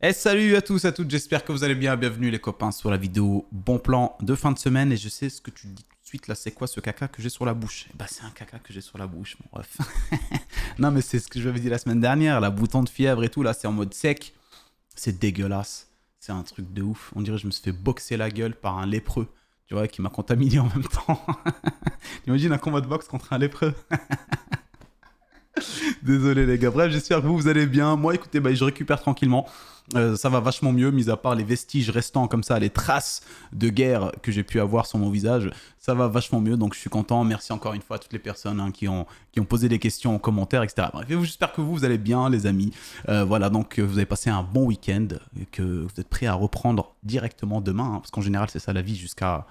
Et salut à tous, à toutes, j'espère que vous allez bien. Bienvenue les copains sur la vidéo bon plan de fin de semaine. Et je sais ce que tu dis tout de suite là, c'est quoi ce caca que j'ai sur la bouche? Bah c'est un caca que j'ai sur la bouche, mon ref. Non mais c'est ce que je vous ai dit la semaine dernière, la bouton de fièvre et tout, là c'est en mode sec. C'est dégueulasse, c'est un truc de ouf. On dirait que je me suis fait boxer la gueule par un lépreux, tu vois, qui m'a contaminé en même temps. Imagine un combat de boxe contre un lépreux. Désolé les gars, bref j'espère que vous allez bien. Moi écoutez, bah, je récupère tranquillement. Ça va vachement mieux, mis à part les vestiges restants comme ça, les traces de guerre que j'ai pu avoir sur mon visage. Ça va vachement mieux, donc je suis content. Merci encore une fois à toutes les personnes qui ont posé des questions en commentaire, etc. Bref, j'espère que vous allez bien les amis. Voilà, donc vous avez passé un bon week-end, que vous êtes prêts à reprendre directement demain, hein, parce qu'en général c'est ça la vie jusqu'à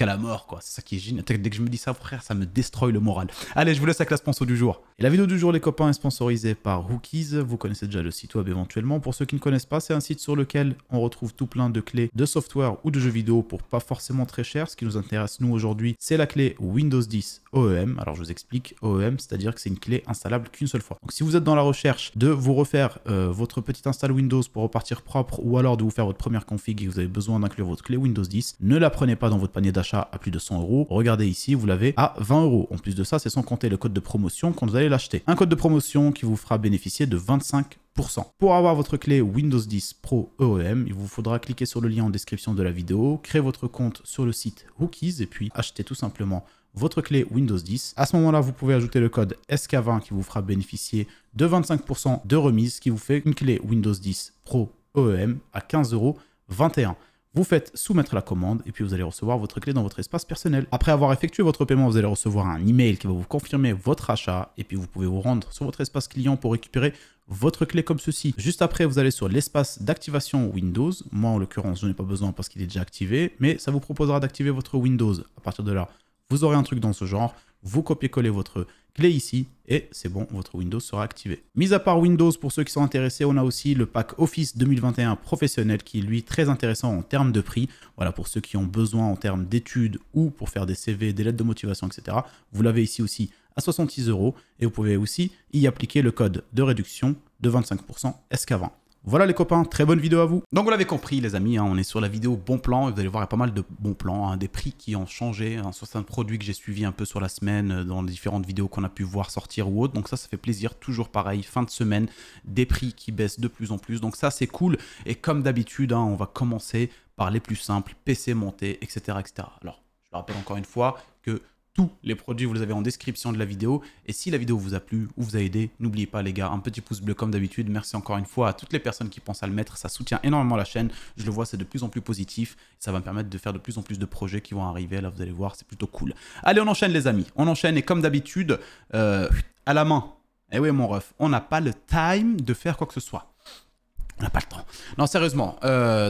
la mort, quoi. C'est ça qui est génial. Dès que je me dis ça, frère, ça me destroy le moral. Allez, je vous laisse avec la sponsor du jour. Et la vidéo du jour, les copains, est sponsorisée par Rookies. Vous connaissez déjà le site web éventuellement. Pour ceux qui ne connaissent pas, c'est un site sur lequel on retrouve tout plein de clés de software ou de jeux vidéo pour pas forcément très cher. Ce qui nous intéresse, nous, aujourd'hui, c'est la clé Windows 10 OEM. Alors, je vous explique. OEM, c'est-à-dire que c'est une clé installable qu'une seule fois. Donc, si vous êtes dans la recherche de vous refaire votre petite install Windows pour repartir propre ou alors de vous faire votre première config et que vous avez besoin d'inclure votre clé Windows 10, ne la prenez pas dans votre panier d'achat à plus de 100 €. Regardez ici, vous l'avez à 20 €. En plus de ça, c'est sans compter le code de promotion quand vous allez l'acheter. Un code de promotion qui vous fera bénéficier de 25%. Pour avoir votre clé Windows 10 Pro OEM, il vous faudra cliquer sur le lien en description de la vidéo, créer votre compte sur le site Rookies et puis acheter tout simplement votre clé Windows 10. À ce moment-là, vous pouvez ajouter le code SK20 qui vous fera bénéficier de 25% de remise, ce qui vous fait une clé Windows 10 Pro OEM à 15,21 €. Vous faites soumettre la commande et puis vous allez recevoir votre clé dans votre espace personnel. Après avoir effectué votre paiement, vous allez recevoir un email qui va vous confirmer votre achat et puis vous pouvez vous rendre sur votre espace client pour récupérer votre clé comme ceci. Juste après, vous allez sur l'espace d'activation Windows. Moi, en l'occurrence, je n'ai pas besoin parce qu'il est déjà activé, mais ça vous proposera d'activer votre Windows. À partir de là, vous aurez un truc dans ce genre. Vous copiez-collez votre clé ici et c'est bon, votre Windows sera activé. Mis à part Windows, pour ceux qui sont intéressés, on a aussi le pack Office 2021 professionnel qui est lui très intéressant en termes de prix. Voilà, pour ceux qui ont besoin en termes d'études ou pour faire des CV, des lettres de motivation, etc. Vous l'avez ici aussi à 66 € et vous pouvez aussi y appliquer le code de réduction de 25% SK20. Voilà les copains, très bonne vidéo à vous. Donc vous l'avez compris les amis, hein, on est sur la vidéo bon plan et vous allez voir il y a pas mal de bons plans, hein, des prix qui ont changé hein, sur certains produits que j'ai suivis un peu sur la semaine dans les différentes vidéos qu'on a pu voir sortir ou autres. Donc ça fait plaisir, toujours pareil, fin de semaine, des prix qui baissent de plus en plus. Donc ça c'est cool et comme d'habitude, hein, on va commencer par les plus simples, PC monté, etc., etc. Alors je le rappelle encore une fois que tous les produits, vous les avez en description de la vidéo. Et si la vidéo vous a plu ou vous a aidé, n'oubliez pas les gars, un petit pouce bleu comme d'habitude. Merci encore une fois à toutes les personnes qui pensent à le mettre. Ça soutient énormément la chaîne. Je le vois, c'est de plus en plus positif. Ça va me permettre de faire de plus en plus de projets qui vont arriver. Là, vous allez voir, c'est plutôt cool. Allez, on enchaîne les amis. On enchaîne et comme d'habitude, à la main. Eh oui, mon ref, on n'a pas le time de faire quoi que ce soit. On n'a pas le temps. Non, sérieusement.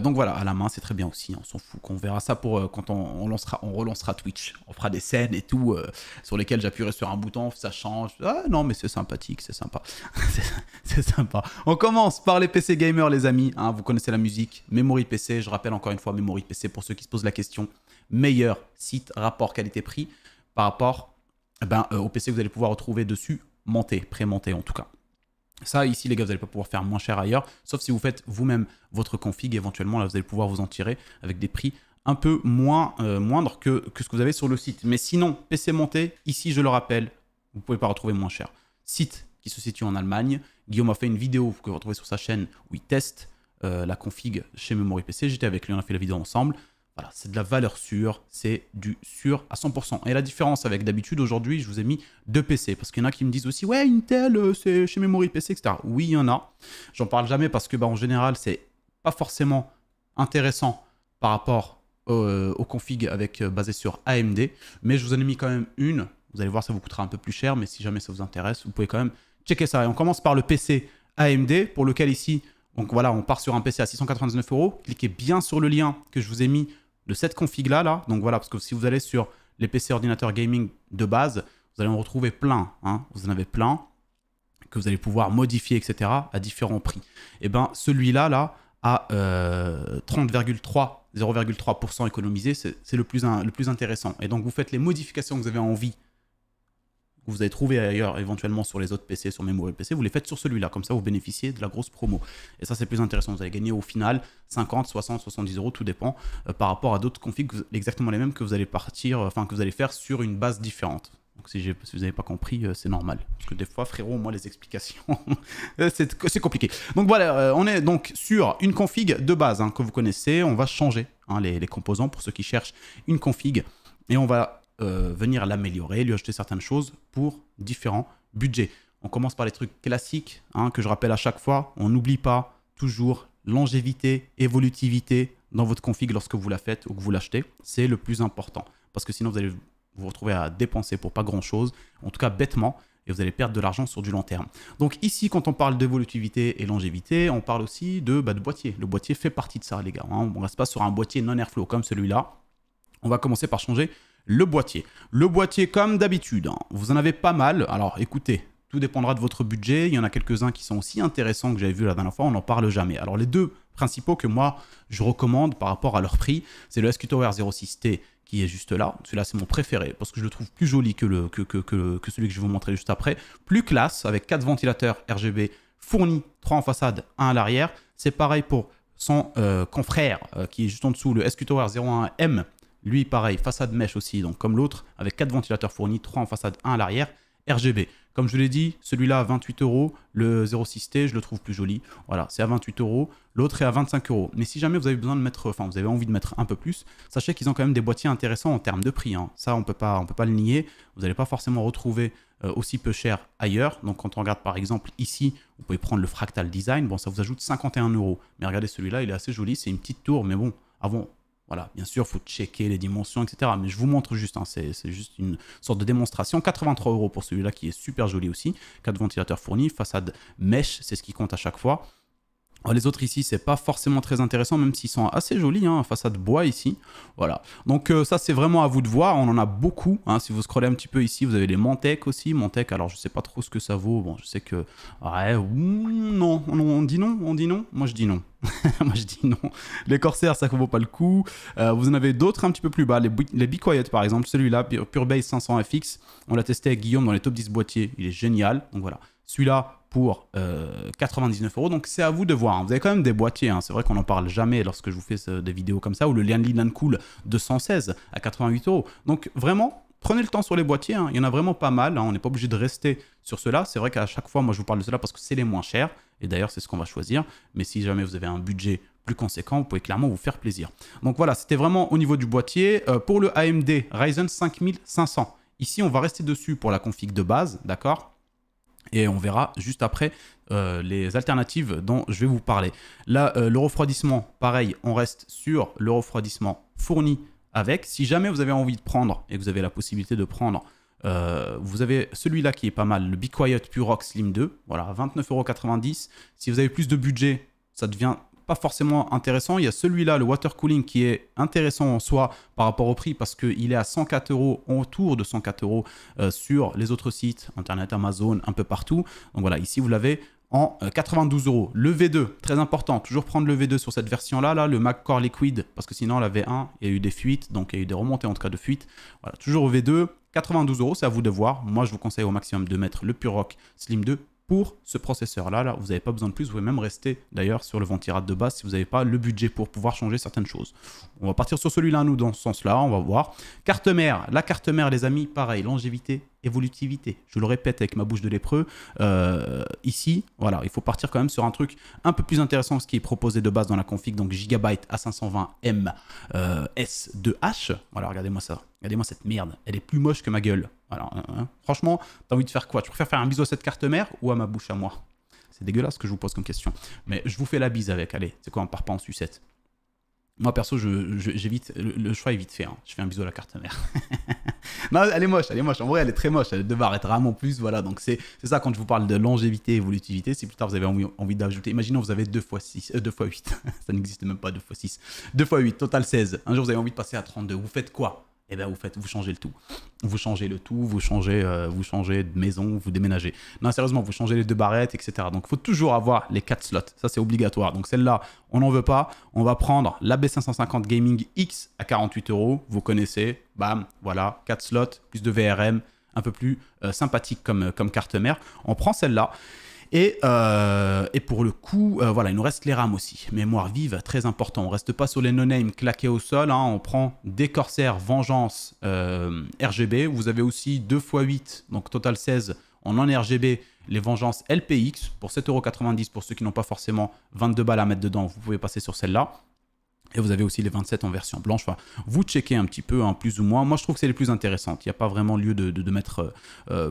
Donc voilà, à la main, c'est très bien aussi. On s'en fout. On verra ça pour quand on relancera Twitch. On fera des scènes et tout sur lesquelles j'appuierai sur un bouton, ça change. Ah non, mais c'est sympathique, c'est sympa. C'est sympa. On commence par les PC gamers, les amis. Hein, vous connaissez la musique. Memory PC, je rappelle encore une fois, Memory PC, pour ceux qui se posent la question. Meilleur site rapport qualité-prix par rapport au PC que vous allez pouvoir retrouver dessus, monté, pré-monté en tout cas. Ça, ici, les gars, vous n'allez pas pouvoir faire moins cher ailleurs, sauf si vous faites vous-même votre config. Éventuellement, là, vous allez pouvoir vous en tirer avec des prix un peu moindres que ce que vous avez sur le site. Mais sinon, PC monté, ici, je le rappelle, vous ne pouvez pas retrouver moins cher. Site qui se situe en Allemagne. Guillaume a fait une vidéo que vous retrouvez sur sa chaîne où il teste la config chez Memory PC. J'étais avec lui, on a fait la vidéo ensemble. Voilà, c'est de la valeur sûre, c'est du sûr à 100%. Et la différence avec d'habitude, aujourd'hui, je vous ai mis deux PC. Parce qu'il y en a qui me disent aussi, ouais, Intel, c'est chez Memory PC, etc. Oui, il y en a. J'en parle jamais parce que, en général, c'est pas forcément intéressant par rapport au config basé sur AMD. Mais je vous en ai mis quand même une. Vous allez voir, ça vous coûtera un peu plus cher. Mais si jamais ça vous intéresse, vous pouvez quand même checker ça. Et on commence par le PC AMD, pour lequel ici, donc voilà, on part sur un PC à 699 €. Cliquez bien sur le lien que je vous ai mis de cette config là. Donc voilà, parce que si vous allez sur les PC ordinateurs gaming de base, vous allez en retrouver plein. Hein, vous en avez plein que vous allez pouvoir modifier, etc. à différents prix. Et bien celui-là, là, à 0,3% économisé, c'est le plus intéressant. Et donc vous faites les modifications que vous avez envie que vous avez trouvé ailleurs, éventuellement sur les autres PC, sur Memory PC, vous les faites sur celui-là. Comme ça, vous bénéficiez de la grosse promo. Et ça, c'est plus intéressant. Vous allez gagner au final 50, 60, 70 euros, tout dépend, par rapport à d'autres configs exactement les mêmes que vous allez que vous allez faire sur une base différente. Donc si vous n'avez pas compris, c'est normal. Parce que des fois, frérot, moi, les explications, c'est compliqué. Donc voilà, on est donc sur une config de base que vous connaissez. On va changer les composants pour ceux qui cherchent une config. Et on va venir l'améliorer, lui ajouter certaines choses pour différents budgets. On commence par les trucs classiques que je rappelle à chaque fois. On n'oublie pas toujours longévité, évolutivité dans votre config lorsque vous la faites ou que vous l'achetez. C'est le plus important. Parce que sinon, vous allez vous retrouver à dépenser pour pas grand chose, en tout cas bêtement, et vous allez perdre de l'argent sur du long terme. Donc ici, quand on parle d'évolutivité et longévité, on parle aussi de boîtier. Le boîtier fait partie de ça, les gars. On ne reste pas sur un boîtier non-airflow comme celui-là. On va commencer par changer le boîtier. Le boîtier, comme d'habitude, vous en avez pas mal. Alors écoutez, tout dépendra de votre budget. Il y en a quelques-uns qui sont aussi intéressants que j'avais vu la dernière fois, on n'en parle jamais. Alors les deux principaux que moi, je recommande par rapport à leur prix, c'est le SQTower 06T qui est juste là. Celui-là, c'est mon préféré parce que je le trouve plus joli que celui que je vais vous montrer juste après. Plus classe, avec 4 ventilateurs RGB fournis, 3 en façade, 1 à l'arrière. C'est pareil pour son confrère qui est juste en dessous, le SQTower 01M. Lui, pareil, façade mesh aussi, donc comme l'autre, avec 4 ventilateurs fournis, 3 en façade, 1 à l'arrière, RGB. Comme je l'ai dit, celui-là à 28 €, le 06T, je le trouve plus joli. Voilà, c'est à 28 €, l'autre est à 25 €. Mais si jamais vous avez besoin de mettre, vous avez envie de mettre un peu plus, sachez qu'ils ont quand même des boîtiers intéressants en termes de prix. Ça, on peut pas le nier. Vous n'allez pas forcément retrouver aussi peu cher ailleurs. Donc quand on regarde par exemple ici, vous pouvez prendre le Fractal Design. Bon, ça vous ajoute 51 €. Mais regardez celui-là, il est assez joli. C'est une petite tour, mais bon, avant. Voilà, bien sûr, il faut checker les dimensions, etc. Mais je vous montre juste, c'est juste une sorte de démonstration. 83 € pour celui-là qui est super joli aussi. 4 ventilateurs fournis, façade mesh, c'est ce qui compte à chaque fois. Alors, les autres ici, c'est pas forcément très intéressant, même s'ils sont assez jolis, façade bois ici. Voilà. Donc ça, c'est vraiment à vous de voir. On en a beaucoup. Si vous scrollez un petit peu ici, vous avez les Montec aussi. Montec, alors je sais pas trop ce que ça vaut. Bon, je sais que... Ouais, non, on dit non, Moi, je dis non. Moi, je dis non. Les Corsair, ça ne vaut pas le coup. Vous en avez d'autres un petit peu plus bas. Les Be Quiet, par exemple. Celui-là, PureBase 500 FX. On l'a testé avec Guillaume dans les top 10 boîtiers. Il est génial. Donc voilà. Celui-là pour 99 €. Donc c'est à vous de voir. Vous avez quand même des boîtiers. C'est vrai qu'on n'en parle jamais lorsque je vous fais des vidéos comme ça. Ou le Lianli Nancool 216 à 88 €. Donc vraiment, prenez le temps sur les boîtiers. Il y en a vraiment pas mal. On n'est pas obligé de rester sur cela. C'est vrai qu'à chaque fois, moi je vous parle de cela parce que c'est les moins chers. Et d'ailleurs, c'est ce qu'on va choisir. Mais si jamais vous avez un budget plus conséquent, vous pouvez clairement vous faire plaisir. Donc voilà, c'était vraiment au niveau du boîtier. Pour le AMD Ryzen 5500, ici, on va rester dessus pour la config de base, d'accord ? Et on verra juste après les alternatives dont je vais vous parler. Là, le refroidissement, pareil, on reste sur le refroidissement fourni avec. Si jamais vous avez envie de prendre et que vous avez la possibilité de prendre, vous avez celui-là qui est pas mal, le Be Quiet Purox Slim 2, voilà, 29,90 €. Si vous avez plus de budget, ça devient pas forcément intéressant. Il y a celui-là, le water cooling, qui est intéressant en soi par rapport au prix parce qu'il est à 104 €, autour de 104 € sur les autres sites, Internet, Amazon, un peu partout. Donc voilà, ici vous l'avez en 92 €. Le V2, très important, toujours prendre le V2 sur cette version-là, là, le Mac Core Liquid, parce que sinon la V1, il y a eu des fuites, donc il y a eu des remontées en tout cas de fuites. Voilà, toujours au V2, 92 €, c'est à vous de voir. Moi, je vous conseille au maximum de mettre le Purox Slim 2 pour ce processeur-là. Là, vous n'avez pas besoin de plus. Vous pouvez même rester d'ailleurs sur le ventirad de base si vous n'avez pas le budget pour pouvoir changer certaines choses. On va partir sur celui-là, nous, dans ce sens-là. On va voir. Carte mère. La carte mère, les amis, pareil. Longévité, évolutivité. Je le répète avec ma bouche de lépreux. Ici, voilà, il faut partir quand même sur un truc un peu plus intéressant que ce qui est proposé de base dans la config. Donc, Gigabyte A520M S2H. Voilà, regardez-moi ça. Regardez-moi cette merde. Elle est plus moche que ma gueule. Alors, franchement, t'as envie de faire quoi? Tu préfères faire un bisou à cette carte mère ou à ma bouche à moi? C'est dégueulasse ce que je vous pose comme question. Mais je vous fais la bise avec. Allez, c'est quoi, on part pas en sucette. Moi, perso, j'évite. Le choix est vite fait. Je fais un bisou à la carte mère. Non, elle est moche, elle est moche. En vrai, elle est très moche. Elle devrait être vraiment plus. Voilà, donc c'est ça quand je vous parle de longévité, évolutivité. Si plus tard vous avez envie d'ajouter. Imaginons vous avez 2 x 6, 2 x 8. Ça n'existe même pas 2 x 6. 2 x 8, total 16. Un jour vous avez envie de passer à 32. Vous faites quoi? Eh bien, vous changez le tout. Vous changez le tout, vous changez de maison, vous déménagez. Non, sérieusement, vous changez les 2 barrettes, etc. Donc, il faut toujours avoir les 4 slots. Ça, c'est obligatoire. Donc, celle-là, on n'en veut pas. On va prendre la B550 Gaming X à 48 €. Vous connaissez. Bam, voilà, 4 slots, plus de VRM, un peu plus sympathique comme carte mère. On prend celle-là. Et pour le coup, voilà, il nous reste les RAM aussi. Mémoire vive, très important. On ne reste pas sur les no-name claqués au sol. Hein. On prend des Corsair Vengeance RGB. Vous avez aussi 2x8, donc total 16 en non-RGB, les Vengeance LPX pour 7,90 € pour ceux qui n'ont pas forcément 22 balles à mettre dedans. Vous pouvez passer sur celle-là. Et vous avez aussi les 27 en version blanche. Enfin, vous checkez un petit peu, hein, plus ou moins. Moi, je trouve que c'est les plus intéressantes. Il n'y a pas vraiment lieu de mettre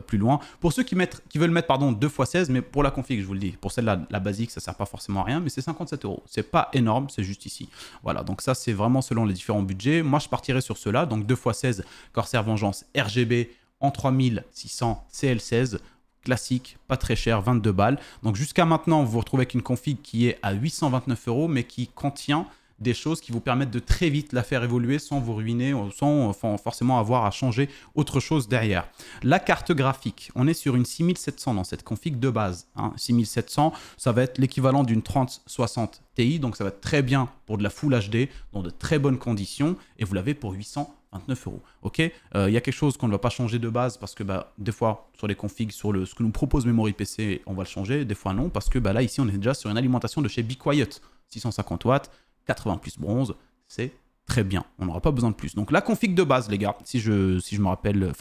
plus loin. Pour ceux qui veulent mettre 2x16, mais pour la config, je vous le dis, pour celle-là, la basique, ça ne sert pas forcément à rien, mais c'est 57 €. C'est pas énorme, c'est juste ici. Voilà, donc ça, c'est vraiment selon les différents budgets. Moi, je partirais sur cela. Donc 2x16 Corsair Vengeance RGB en 3600 CL16. Classique, pas très cher, 22 balles. Donc jusqu'à maintenant, vous vous retrouvez avec une config qui est à 829 €, mais qui contient des choses qui vous permettent de très vite la faire évoluer sans vous ruiner, sans forcément avoir à changer autre chose derrière. La carte graphique, on est sur une 6700 dans cette config de base. Hein. 6700, ça va être l'équivalent d'une 3060 Ti, donc ça va être très bien pour de la Full HD, dans de très bonnes conditions, et vous l'avez pour 829 €. Ok, y a quelque chose qu'on ne va pas changer de base parce que des fois sur les configs, sur ce que nous propose Memory PC, on va le changer, des fois non, parce que là ici on est déjà sur une alimentation de chez Be Quiet, 650 watts, 80 plus bronze, c'est très bien. On n'aura pas besoin de plus. Donc la config de base, les gars, si je me rappelle,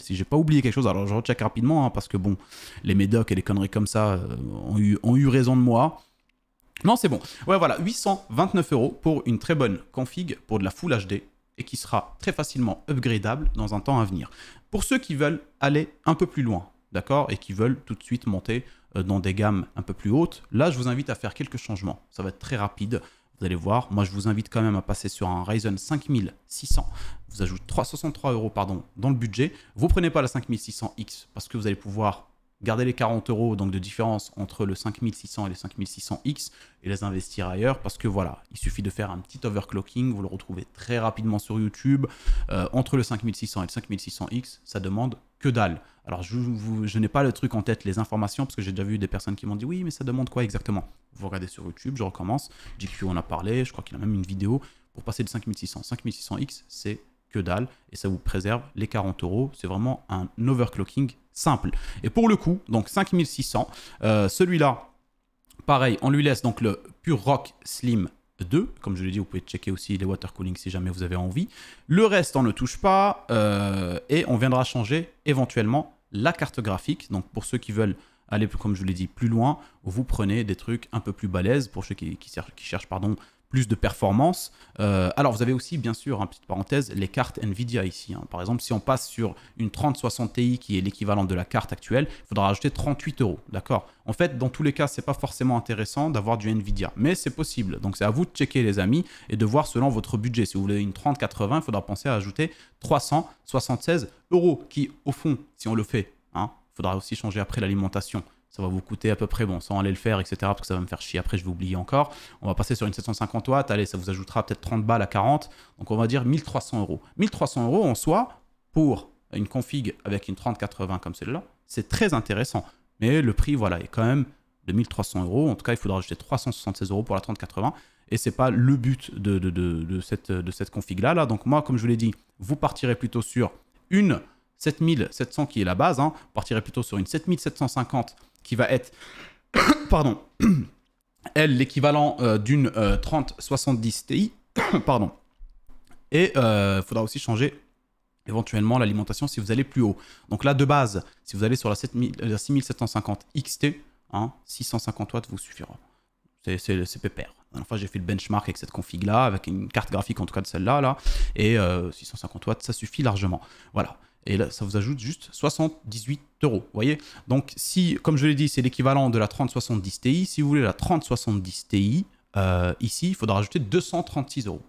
si j'ai pas oublié quelque chose, alors je recheck rapidement, hein, parce que bon, les médocs et les conneries comme ça ont eu raison de moi. Non, c'est bon. Ouais, voilà, 829 € pour une très bonne config pour de la Full HD et qui sera très facilement upgradable dans un temps à venir. Pour ceux qui veulent aller un peu plus loin, d'accord, et qui veulent tout de suite monter dans des gammes un peu plus hautes, là, je vous invite à faire quelques changements. Ça va être très rapide. Vous allez voir, moi je vous invite quand même à passer sur un Ryzen 5600. Vous ajoutez 63 € pardon, dans le budget. Vous ne prenez pas la 5600X parce que vous allez pouvoir garder les 40 € donc de différence entre le 5600 et les 5600X et les investir ailleurs parce que voilà, il suffit de faire un petit overclocking. Vous le retrouvez très rapidement sur YouTube. Entre le 5600 et le 5600X, ça demande que dalle. Alors je n'ai pas le truc en tête, les informations, parce que j'ai déjà vu des personnes qui m'ont dit oui, mais ça demande quoi exactement? Vous regardez sur YouTube, je recommence. GQ en a parlé, je crois qu'il a même une vidéo pour passer de 5600. 5600X, c'est que dalle et ça vous préserve les 40 €. C'est vraiment un overclocking simple. Et pour le coup, donc 5600, celui-là, pareil, on lui laisse donc le Pure Rock Slim 2. Comme je l'ai dit, vous pouvez checker aussi les water cooling si jamais vous avez envie. Le reste, on ne touche pas et on viendra changer éventuellement la carte graphique. Donc pour ceux qui veulent aller, comme je vous l'ai dit, plus loin, vous prenez des trucs un peu plus balèzes pour ceux qui cherchent plus de performance. Alors vous avez aussi, bien sûr, petite parenthèse, les cartes Nvidia ici. Hein. Par exemple, si on passe sur une 3060 Ti qui est l'équivalent de la carte actuelle, il faudra rajouter 38 €. D'accord. En fait, dans tous les cas, c'est pas forcément intéressant d'avoir du Nvidia, mais c'est possible. Donc c'est à vous de checker, les amis, et de voir selon votre budget. Si vous voulez une 3080, il faudra penser à ajouter 376 € qui, au fond, si on le fait, hein, il faudra aussi changer après l'alimentation. Ça va vous coûter à peu près, bon, sans aller le faire, etc. Parce que ça va me faire chier après, je vais oublier encore. On va passer sur une 750 watts. Allez, ça vous ajoutera peut-être 30 balles à 40. Donc, on va dire 1300 €. 1300 € en soi, pour une config avec une 3080 comme celle-là, c'est très intéressant. Mais le prix, voilà, est quand même de 1300 €. En tout cas, il faudra ajouter 376 € pour la 3080. Et ce n'est pas le but de cette config-là. Là. Donc, moi, comme je vous l'ai dit, vous partirez plutôt sur une 7700 qui est la base. Hein. Vous partirez plutôt sur une 7750 qui va être, pardon, elle, l'équivalent d'une 3070 Ti, pardon. Et il faudra aussi changer éventuellement l'alimentation si vous allez plus haut. Donc là, de base, si vous allez sur la 6750 XT, hein, 650 watts vous suffira. C'est pépère. La dernière fois, j'ai fait le benchmark avec cette config-là, avec une carte graphique en tout cas de celle-là, là, et 650 watts, ça suffit largement. Voilà. Et là, ça vous ajoute juste 78 €. Vous voyez? Donc, si, comme je l'ai dit, c'est l'équivalent de la 3070 Ti. Si vous voulez la 3070 Ti, ici, il faudra rajouter 236 €.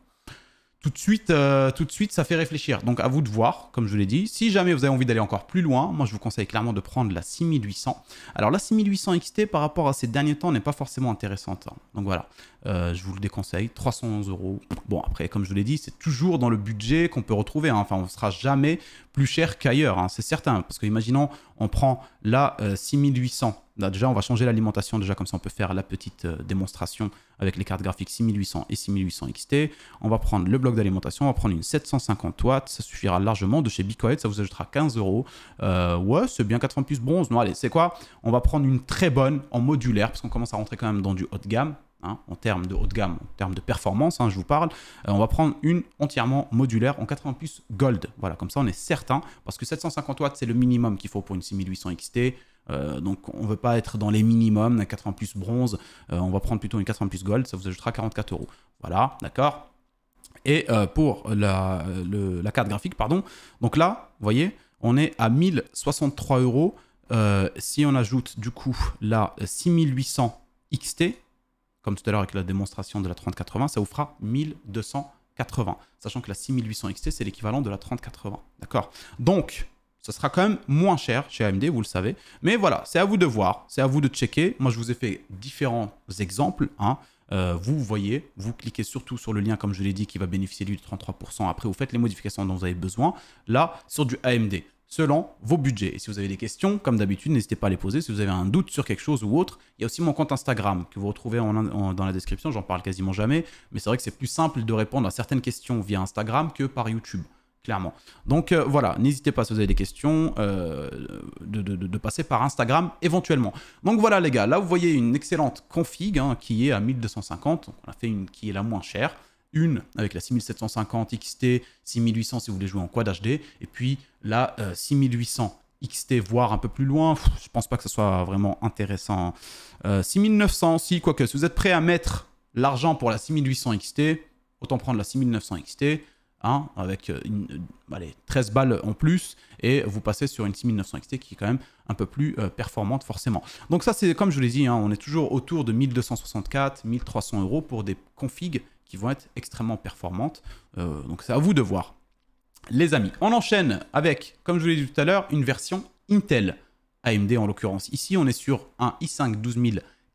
Tout de suite, ça fait réfléchir. Donc, à vous de voir, comme je vous l'ai dit. Si jamais vous avez envie d'aller encore plus loin, moi, je vous conseille clairement de prendre la 6800. Alors, la 6800 XT, par rapport à ces derniers temps, n'est pas forcément intéressante. Hein. Donc, voilà. je vous le déconseille. 300 €. Bon, après, comme je vous l'ai dit, c'est toujours dans le budget qu'on peut retrouver, hein. Enfin, on ne sera jamais plus cher qu'ailleurs, hein, c'est certain. Parce que, imaginons, on prend la 6800. Là, déjà, on va changer l'alimentation. Déjà, comme ça, on peut faire la petite démonstration avec les cartes graphiques 6800 et 6800 XT. On va prendre le bloc d'alimentation. On va prendre une 750 watts. Ça suffira largement. De chez BeQuiet, ça vous ajoutera 15 €. Ouais, c'est bien 80 plus bronze. Non, allez, c'est quoi? On va prendre une très bonne en modulaire parce qu'on commence à rentrer quand même dans du haut de gamme. Hein, en termes de haut de gamme, en termes de performance, hein, je vous parle. On va prendre une entièrement modulaire en 80 plus gold. Voilà, comme ça on est certain, parce que 750 watts c'est le minimum qu'il faut pour une 6800 XT. Donc on ne veut pas être dans les minimums, 80 plus bronze. On va prendre plutôt une 80 plus gold, ça vous ajoutera 44 €. Voilà, d'accord. Et pour la carte graphique, pardon. Donc là, vous voyez, on est à 1063 €. Si on ajoute du coup la 6800 XT, comme tout à l'heure avec la démonstration de la 3080, ça vous fera 1280. Sachant que la 6800 XT, c'est l'équivalent de la 3080. D'accord? Donc, ça sera quand même moins cher chez AMD, vous le savez. Mais voilà, c'est à vous de voir, c'est à vous de checker. Moi, je vous ai fait différents exemples, hein. Vous voyez, vous cliquez surtout sur le lien, comme je l'ai dit, qui va bénéficier du 33%. Après, vous faites les modifications dont vous avez besoin. Là, sur du AMD, selon vos budgets. Et si vous avez des questions, comme d'habitude, n'hésitez pas à les poser. Si vous avez un doute sur quelque chose ou autre, il y a aussi mon compte Instagram que vous retrouvez dans la description. J'en parle quasiment jamais, mais c'est vrai que c'est plus simple de répondre à certaines questions via Instagram que par YouTube, clairement. Donc voilà, n'hésitez pas si vous avez des questions de passer par Instagram éventuellement. Donc voilà les gars, là vous voyez une excellente config, hein, qui est à 1250. Donc, on a fait une qui est la moins chère. Une avec la 6750 XT, 6800 si vous voulez jouer en Quad HD, et puis la 6800 XT, voire un peu plus loin. Je pense pas que ce soit vraiment intéressant. 6900 si, quoique, si vous êtes prêt à mettre l'argent pour la 6800 XT, autant prendre la 6900 XT, hein, avec allez, 13 balles en plus, et vous passez sur une 6900 XT qui est quand même un peu plus performante forcément. Donc ça, c'est comme je vous l'ai dit, hein, on est toujours autour de 1264, 1300 € pour des configs qui vont être extrêmement performantes. Donc c'est à vous de voir. Les amis, on enchaîne avec, comme je vous l'ai dit tout à l'heure, une version Intel. AMD en l'occurrence. Ici, on est sur un i5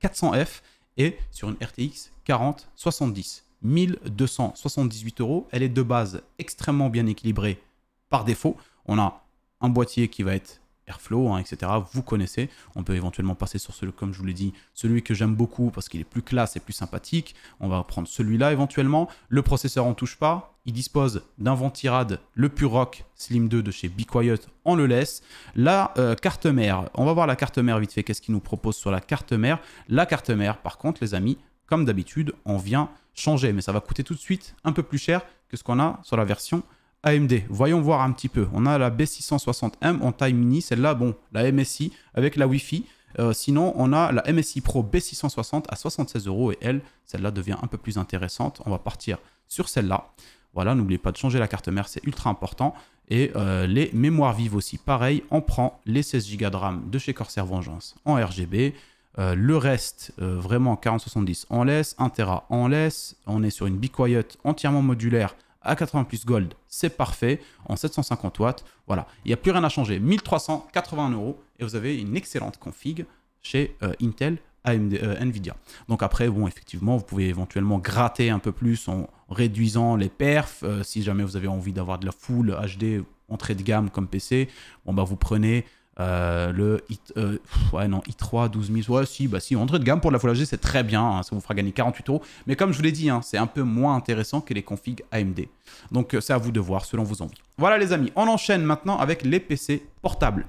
12400F et sur une RTX 4070. 1278 €. Elle est de base extrêmement bien équilibrée par défaut. On a un boîtier qui va être Airflow, hein, etc. Vous connaissez. On peut éventuellement passer sur celui, comme je vous l'ai dit, celui que j'aime beaucoup parce qu'il est plus classe et plus sympathique. On va prendre celui-là éventuellement. Le processeur, on ne touche pas. Il dispose d'un Ventirad, le Purock Slim 2 de chez BeQuiet, on le laisse. La carte mère, on va voir la carte mère vite fait. Qu'est-ce qu'il nous propose sur la carte mère? La carte mère, par contre, les amis, comme d'habitude, on vient changer. Mais ça va coûter tout de suite un peu plus cher que ce qu'on a sur la version AMD. Voyons voir un petit peu. On a la B660M en taille mini. Celle-là, bon, la MSI avec la Wi-Fi. Sinon, on a la MSI Pro B660 à 76 € et elle, celle-là devient un peu plus intéressante. On va partir sur celle-là. Voilà, n'oubliez pas de changer la carte mère, c'est ultra important. Et les mémoires vives aussi, pareil, on prend les 16 Go de RAM de chez Corsair Vengeance en RGB. Le reste, vraiment 4070, on laisse. 1 Tera, on laisse. On est sur une BeQuiet entièrement modulaire à 80 plus gold, c'est parfait, en 750 watts. Voilà, il n'y a plus rien à changer. 1380 € et vous avez une excellente config chez Intel, AMD, Nvidia. Donc après, bon, effectivement, vous pouvez éventuellement gratter un peu plus en réduisant les perfs. Si jamais vous avez envie d'avoir de la full HD entrée de gamme comme PC, bon, bah, vous prenez le i3 12000, ouais, si, entrée de gamme pour la Full HD, c'est très bien, hein, ça vous fera gagner 48 €. Mais comme je vous l'ai dit, hein, c'est un peu moins intéressant que les configs AMD. Donc c'est à vous de voir selon vos envies. Voilà les amis, on enchaîne maintenant avec les PC portables.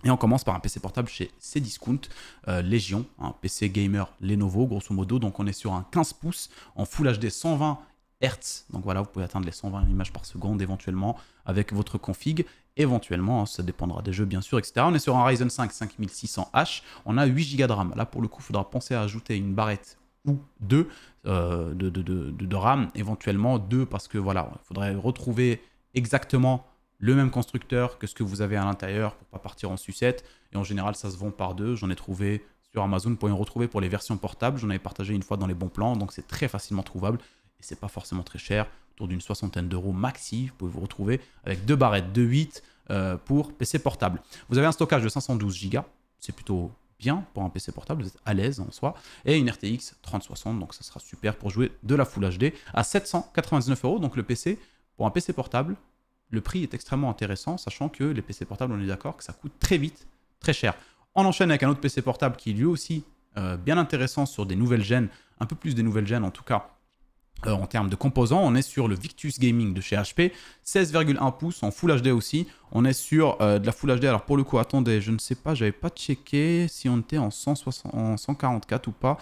Et on commence par un PC portable chez Cdiscount, Légion, un PC gamer Lenovo, grosso modo. Donc on est sur un 15 pouces en Full HD 120 Hz. Donc voilà, vous pouvez atteindre les 120 images par seconde éventuellement avec votre config. Éventuellement, ça dépendra des jeux bien sûr, etc. On est sur un Ryzen 5 5600H. On a 8 Go de RAM. Là pour le coup, il faudra penser à ajouter une barrette ou deux de RAM. Éventuellement 2 parce que voilà, il faudrait retrouver exactement le même constructeur que ce que vous avez à l'intérieur pour ne pas partir en sucette. Et en général, ça se vend par deux. J'en ai trouvé sur Amazon. Vous pouvez en retrouver pour les versions portables. J'en avais partagé une fois dans les bons plans. Donc, c'est très facilement trouvable. Et c'est pas forcément très cher. Autour d'une soixantaine d'euros maxi. Vous pouvez vous retrouver avec deux barrettes de 8 pour PC portable. Vous avez un stockage de 512 Go. C'est plutôt bien pour un PC portable, vous êtes à l'aise en soi, et une RTX 3060, donc ça sera super pour jouer de la Full HD à 799 €. Donc le PC, pour un PC portable, le prix est extrêmement intéressant, sachant que les PC portables, on est d'accord que ça coûte très vite, très cher. On enchaîne avec un autre PC portable qui est lui aussi bien intéressant sur des nouvelles gènes, un peu plus des nouvelles gènes en tout cas. En termes de composants, on est sur le Victus Gaming de chez HP, 16,1 pouces en Full HD aussi. On est sur de la Full HD. Alors pour le coup, attendez, je ne sais pas, j'avais pas checké si on était en 144 ou pas.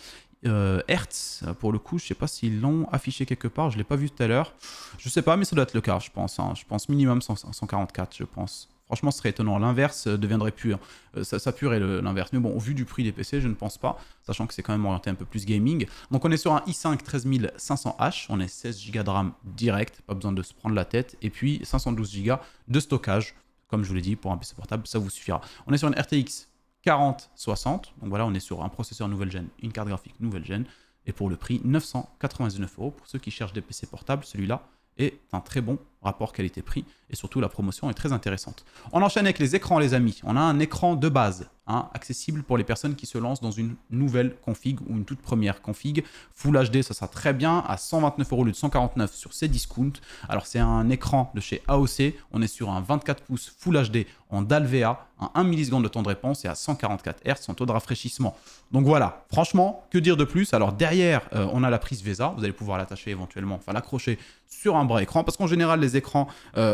Hertz, pour le coup, je sais pas s'ils l'ont affiché quelque part, je l'ai pas vu tout à l'heure. Je sais pas, mais ça doit être le cas, je pense. Hein. Je pense minimum 144, je pense. Franchement, ce serait étonnant. L'inverse deviendrait pur. Ça purerait l'inverse. Mais bon, au vu du prix des PC, je ne pense pas, sachant que c'est quand même orienté un peu plus gaming. Donc, on est sur un i5 13500H. On est 16 Go de RAM direct, pas besoin de se prendre la tête. Et puis, 512 Go de stockage. Comme je vous l'ai dit, pour un PC portable, ça vous suffira. On est sur une RTX 4060. Donc voilà, on est sur un processeur nouvelle gen, une carte graphique nouvelle gen. Et pour le prix, 999 €. Pour ceux qui cherchent des PC portables, celui-là est un très bon rapport qualité-prix et surtout la promotion est très intéressante. On enchaîne avec les écrans les amis. On a un écran de base, accessible pour les personnes qui se lancent dans une nouvelle config ou une toute première config. Full HD, ça sera très bien à 129 € au lieu de 149 sur Cdiscount. Alors c'est un écran de chez AOC, on est sur un 24 pouces Full HD en DAL-VA, un 1 milliseconde de temps de réponse et à 144 Hz en taux de rafraîchissement. Donc voilà, franchement, que dire de plus? Alors derrière, on a la prise VESA, vous allez pouvoir l'attacher éventuellement, enfin l'accrocher sur un bras écran, parce qu'en général, les écrans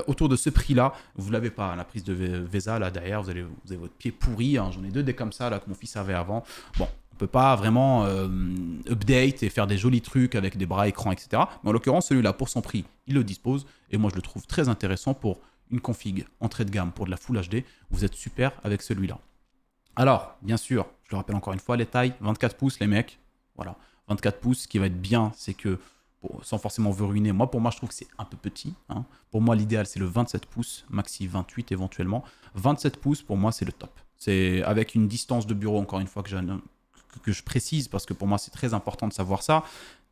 autour de ce prix-là, vous l'avez pas, la prise de VESA, là derrière, vous avez votre pied pourri, hein, j'en ai deux des comme ça, là, que mon fils avait avant. Bon, on peut pas vraiment update et faire des jolis trucs avec des bras écrans, etc. Mais en l'occurrence, celui-là, pour son prix, il le dispose, et moi, je le trouve très intéressant pour une config entrée de gamme pour de la Full HD. Vous êtes super avec celui-là. Alors, bien sûr, je le rappelle encore une fois, les tailles, 24 pouces, les mecs, voilà, 24 pouces, ce qui va être bien, c'est que sans forcément vous ruiner. Pour moi, je trouve que c'est un peu petit. Hein. Pour moi, l'idéal, c'est le 27 pouces, maxi 28 éventuellement. 27 pouces, pour moi, c'est le top. C'est avec une distance de bureau, encore une fois, que je précise, parce que pour moi, c'est très important de savoir ça.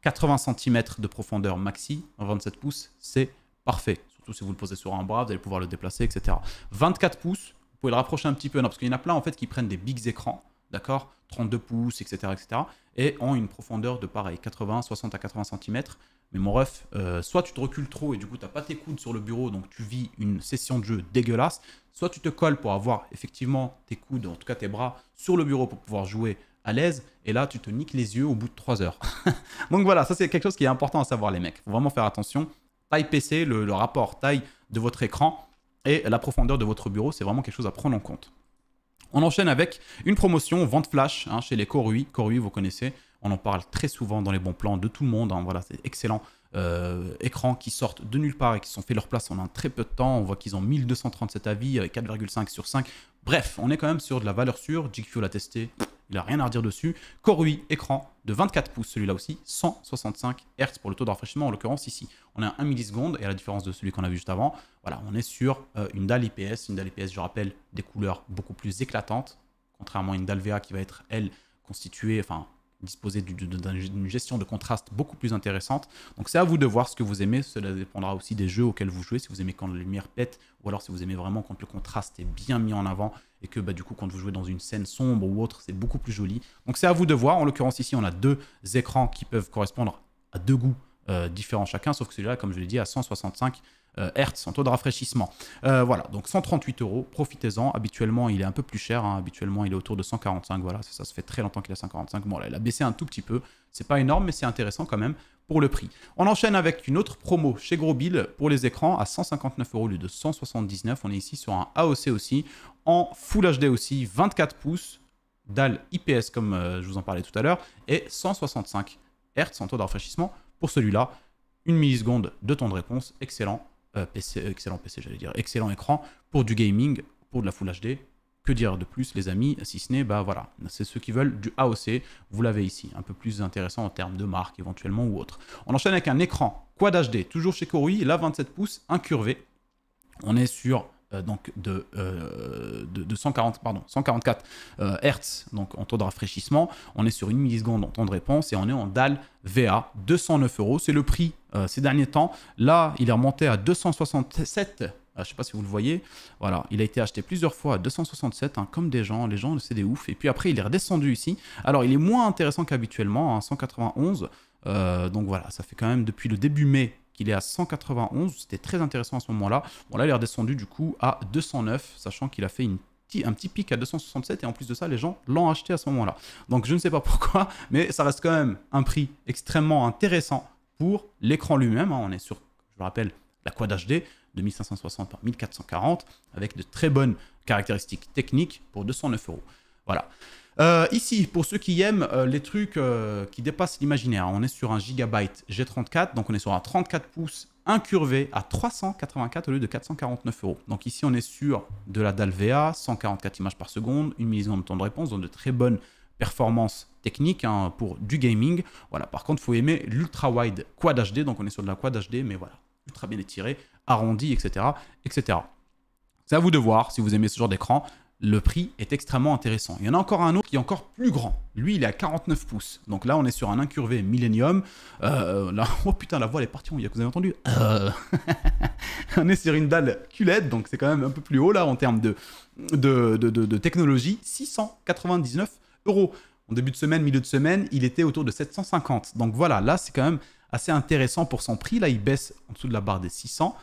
80 cm de profondeur maxi, 27 pouces, c'est parfait. Surtout si vous le posez sur un bras, vous allez pouvoir le déplacer, etc. 24 pouces, vous pouvez le rapprocher un petit peu, non, parce qu'il y en a plein, en fait, qui prennent des bigs écrans, d'accord, 32 pouces, etc., etc., et ont une profondeur de pareil, 60 à 80 cm. Mais mon ref, soit tu te recules trop et du coup, tu n'as pas tes coudes sur le bureau, donc tu vis une session de jeu dégueulasse, soit tu te colles pour avoir effectivement tes coudes, en tout cas tes bras, sur le bureau pour pouvoir jouer à l'aise, et là, tu te niques les yeux au bout de 3 heures. Donc voilà, ça c'est quelque chose qui est important à savoir, les mecs. Il faut vraiment faire attention. Taille PC, le rapport taille de votre écran et la profondeur de votre bureau, c'est vraiment quelque chose à prendre en compte. On enchaîne avec une promotion vente flash chez les Korui. Korui, vous connaissez, on en parle très souvent dans les bons plans de tout le monde. Hein, voilà, c'est excellent. Écrans qui sortent de nulle part et qui sont fait leur place en un très peu de temps. On voit qu'ils ont 1237 avis avec 4,5 sur 5. Bref, on est quand même sur de la valeur sûre. GQ l'a testé, il n'a rien à redire dessus. Korui, écran de 24 pouces, celui-là aussi, 165 Hz pour le taux de rafraîchissement. En l'occurrence, ici, on est à 1 milliseconde et à la différence de celui qu'on a vu juste avant, voilà, on est sur une dalle IPS. Une dalle IPS, je rappelle, des couleurs beaucoup plus éclatantes, contrairement à une dalle VA qui va être, elle, constituée, enfin, disposer d'une gestion de contraste beaucoup plus intéressante. Donc c'est à vous de voir ce que vous aimez, cela dépendra aussi des jeux auxquels vous jouez, si vous aimez quand la lumière pète, ou alors si vous aimez vraiment quand le contraste est bien mis en avant, et que du coup quand vous jouez dans une scène sombre ou autre, c'est beaucoup plus joli. Donc c'est à vous de voir, en l'occurrence ici on a deux écrans qui peuvent correspondre à deux goûts différents chacun, sauf que celui-là, comme je l'ai dit, à 165 Hz en taux de rafraîchissement. Voilà, donc 138 €, profitez-en. Habituellement, il est un peu plus cher. Hein. Habituellement, il est autour de 145. Voilà, ça se fait très longtemps qu'il est à 145. Bon, là, il a baissé un tout petit peu. C'est pas énorme, mais c'est intéressant quand même pour le prix. On enchaîne avec une autre promo chez Grosbill pour les écrans à 159 € au lieu de 179. On est ici sur un AOC aussi, en Full HD aussi, 24 pouces, dalle IPS comme je vous en parlais tout à l'heure, et 165 Hz en taux de rafraîchissement pour celui-là. 1 milliseconde de temps de réponse, excellent. Excellent PC, j'allais dire, excellent écran pour du gaming, pour de la Full HD. Que dire de plus, les amis, si ce n'est, voilà, c'est ceux qui veulent du AOC, vous l'avez ici, un peu plus intéressant en termes de marque éventuellement ou autre. On enchaîne avec un écran Quad HD, toujours chez Korui, là 27 pouces, incurvé. On est sur donc de 144 Hz donc en taux de rafraîchissement. On est sur 1 milliseconde en temps de réponse et on est en dalle VA, 209 €. C'est le prix ces derniers temps. Là, il est remonté à 267 Je ne sais pas si vous le voyez. Voilà, il a été acheté plusieurs fois à 267, hein, comme des gens. Les gens, c'est des oufs. Et puis après, il est redescendu ici. Alors, il est moins intéressant qu'habituellement, hein, 191. Donc voilà, ça fait quand même depuis le début mai qu'il est à 191. C'était très intéressant à ce moment-là. Bon, là, il est redescendu du coup à 209, sachant qu'il a fait un petit pic à 267 et en plus de ça, les gens l'ont acheté à ce moment-là. Donc je ne sais pas pourquoi, mais ça reste quand même un prix extrêmement intéressant pour l'écran lui-même. Hein. On est sur, je le rappelle, la Quad HD de 1560 par 1440 avec de très bonnes caractéristiques techniques pour 209 €. Voilà. Ici, pour ceux qui aiment les trucs qui dépassent l'imaginaire, on est sur un Gigabyte G34, donc on est sur un 34 pouces incurvé à 384 au lieu de 449 €. Donc ici, on est sur de la dalle VA, 144 images par seconde, une milliseconde de temps de réponse, donc de très bonnes performances techniques hein, pour du gaming. Voilà. Par contre, il faut aimer l'ultra wide Quad HD, donc on est sur de la Quad HD, mais voilà, ultra bien étiré, arrondi, etc., etc. C'est à vous de voir si vous aimez ce genre d'écran. Le prix est extrêmement intéressant. Il y en a encore un autre qui est encore plus grand. Lui, il est à 49 pouces. Donc là, on est sur un incurvé Millennium. Là, oh putain, la voix elle est partie. Vous avez entendu On est sur une dalle QLED, donc c'est quand même un peu plus haut là en termes de technologie. 699 €. En début de semaine, milieu de semaine, il était autour de 750. Donc voilà, là, c'est quand même assez intéressant pour son prix. Là, il baisse en dessous de la barre des 700,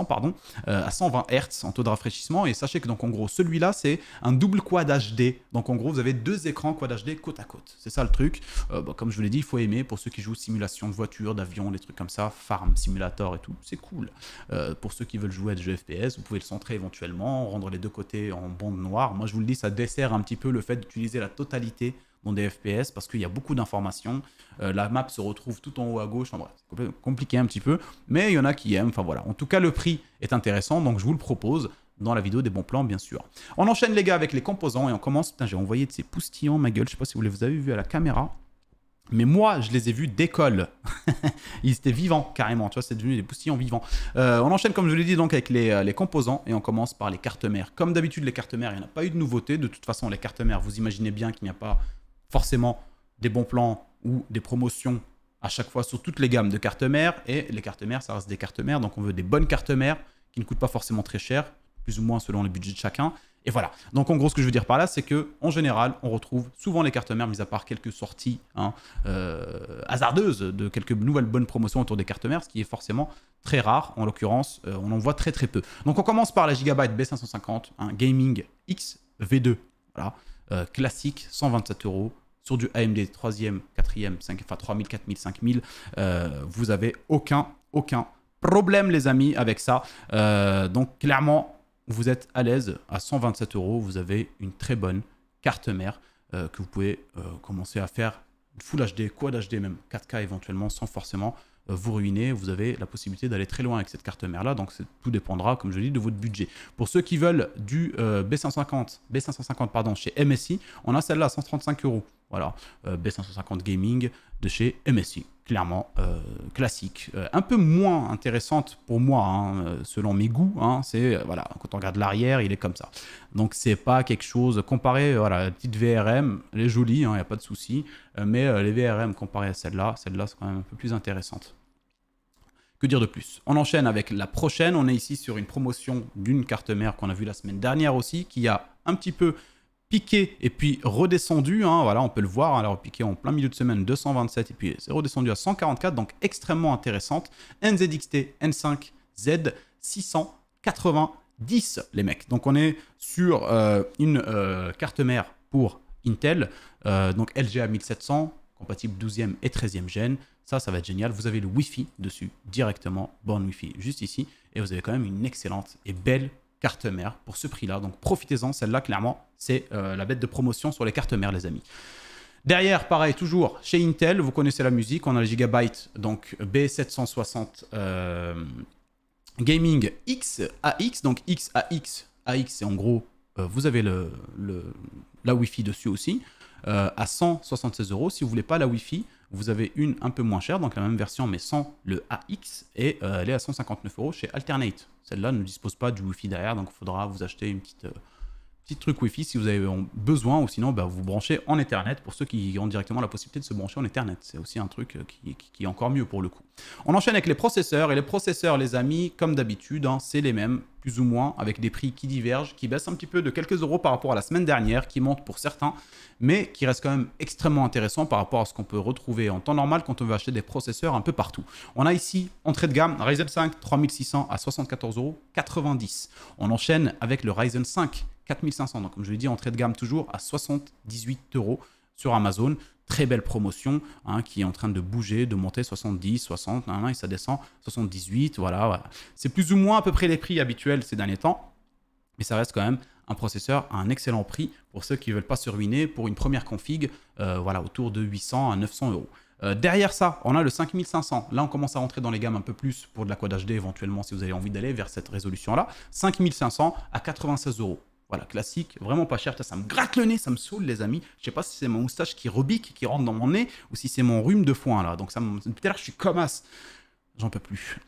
pardon, à 120 Hz en taux de rafraîchissement. Et sachez que donc en gros, celui-là, c'est un double Quad HD. Donc en gros, vous avez deux écrans Quad HD côte à côte. C'est ça le truc. Comme je vous l'ai dit, il faut aimer pour ceux qui jouent simulation de voiture, d'avion, des trucs comme ça, Farm Simulator et tout. C'est cool. Pour ceux qui veulent jouer à des jeux FPS, vous pouvez le centrer éventuellement, rendre les deux côtés en bande noire. Moi, je vous le dis, ça dessert un petit peu le fait d'utiliser la totalité dans des FPS parce qu'il y a beaucoup d'informations. La map se retrouve tout en haut à gauche. Enfin, bref, c'est compliqué un petit peu, mais il y en a qui aiment. Enfin voilà. En tout cas, le prix est intéressant, donc je vous le propose dans la vidéo des bons plans, bien sûr. On enchaîne les gars avec les composants et on commence. Putain, j'ai envoyé de ces poustillants, ma gueule. Je sais pas si vous les avez vus à la caméra, mais moi, je les ai vus d'école. Ils étaient vivants, carrément. Tu vois, c'est devenu des poustillants vivants. On enchaîne, comme je l'ai dit, donc avec les composants et on commence par les cartes mères. Comme d'habitude, les cartes mères, il n'y en a pas eu de nouveauté. De toute façon, les cartes mères, vous imaginez bien qu'il n'y a pas forcément des bons plans ou des promotions à chaque fois sur toutes les gammes de cartes mères. Et les cartes mères, ça reste des cartes mères. Donc, on veut des bonnes cartes mères qui ne coûtent pas forcément très cher, plus ou moins selon les budgets de chacun. Et voilà. Donc, en gros, ce que je veux dire par là, c'est qu'en général, on retrouve souvent les cartes mères, mis à part quelques sorties hasardeuses de quelques nouvelles bonnes promotions autour des cartes mères, ce qui est forcément très rare. En l'occurrence, on en voit très très peu. Donc, on commence par la Gigabyte B550, un Gaming X V2. Voilà. Classique, 127 € sur du AMD 3e, 4e, 5, enfin 3000, 4000, 5000. Vous avez aucun problème, les amis, avec ça. Donc, clairement, vous êtes à l'aise à 127 €. Vous avez une très bonne carte mère que vous pouvez commencer à faire Full HD, Quad HD, même 4K éventuellement, sans forcément vous ruiner. Vous avez la possibilité d'aller très loin avec cette carte mère là, donc tout dépendra, comme je l'ai dit, de votre budget. Pour ceux qui veulent du B550 pardon, chez MSI, on a celle-là à 135 €. Voilà, B550 Gaming de chez MSI. Clairement, classique. Un peu moins intéressante pour moi, hein, selon mes goûts. Hein, c'est, voilà, quand on regarde l'arrière, il est comme ça. Donc, c'est pas quelque chose... Comparé, voilà, la petite VRM, elle est jolie, il n'y a pas de souci. Mais les VRM comparées à celle-là, c'est quand même un peu plus intéressante. Que dire de plus? On enchaîne avec la prochaine. On est ici sur une promotion d'une carte mère qu'on a vue la semaine dernière aussi, qui a un petit peu piqué et puis redescendu, hein, voilà, on peut le voir, alors piqué en plein milieu de semaine 227 et puis c'est redescendu à 144, donc extrêmement intéressante. NZXT N5Z 690 les mecs. Donc on est sur une carte mère pour Intel, donc LGA 1700, compatible 12e et 13e gène. Ça va être génial. Vous avez le Wi-Fi dessus directement, borne Wi-Fi juste ici, et vous avez quand même une excellente et belle carte mère pour ce prix-là. Donc profitez-en, celle-là, clairement, c'est la bête de promotion sur les cartes mères, les amis. Derrière, pareil, toujours chez Intel, vous connaissez la musique, on a le Gigabyte, donc B760 Gaming XAX, donc XAX, AX, c'est en gros, vous avez la Wi-Fi dessus aussi, à 176 €. Si vous voulez pas la Wi-Fi, vous avez une un peu moins chère, donc la même version, mais sans le AX, et elle est à 159 € chez Alternate. Celle-là ne dispose pas du Wi-Fi derrière, donc il faudra vous acheter une petit truc Wi-Fi si vous avez besoin, ou sinon bah, vous branchez en Ethernet pour ceux qui ont directement la possibilité de se brancher en Ethernet. C'est aussi un truc qui est encore mieux pour le coup. On enchaîne avec les processeurs, et les processeurs, les amis, comme d'habitude, hein, c'est les mêmes, plus ou moins, avec des prix qui divergent, qui baissent un petit peu de quelques euros par rapport à la semaine dernière, qui montent pour certains, mais qui restent quand même extrêmement intéressants par rapport à ce qu'on peut retrouver en temps normal quand on veut acheter des processeurs un peu partout. On a ici, entrée de gamme, Ryzen 5 3600 à 74,90 €. On enchaîne avec le Ryzen 5 4500, donc comme je l'ai dit, entrée de gamme toujours à 78 € sur Amazon. Très belle promotion hein, qui est en train de bouger, de monter 70, 60, et ça descend 78, voilà. C'est plus ou moins à peu près les prix habituels ces derniers temps, mais ça reste quand même un processeur à un excellent prix pour ceux qui ne veulent pas se ruiner pour une première config, voilà, autour de 800 à 900 €. Derrière ça, on a le 5500. Là, on commence à rentrer dans les gammes un peu plus pour de la Quad HD éventuellement si vous avez envie d'aller vers cette résolution-là. 5500 à 96 €. Voilà, classique, vraiment pas cher. Ça me gratte le nez, ça me saoule, les amis. Je sais pas si c'est mon moustache qui rebique, qui rentre dans mon nez, ou si c'est mon rhume de foin, là. Donc, peut-être que je suis comme as. J'en peux plus.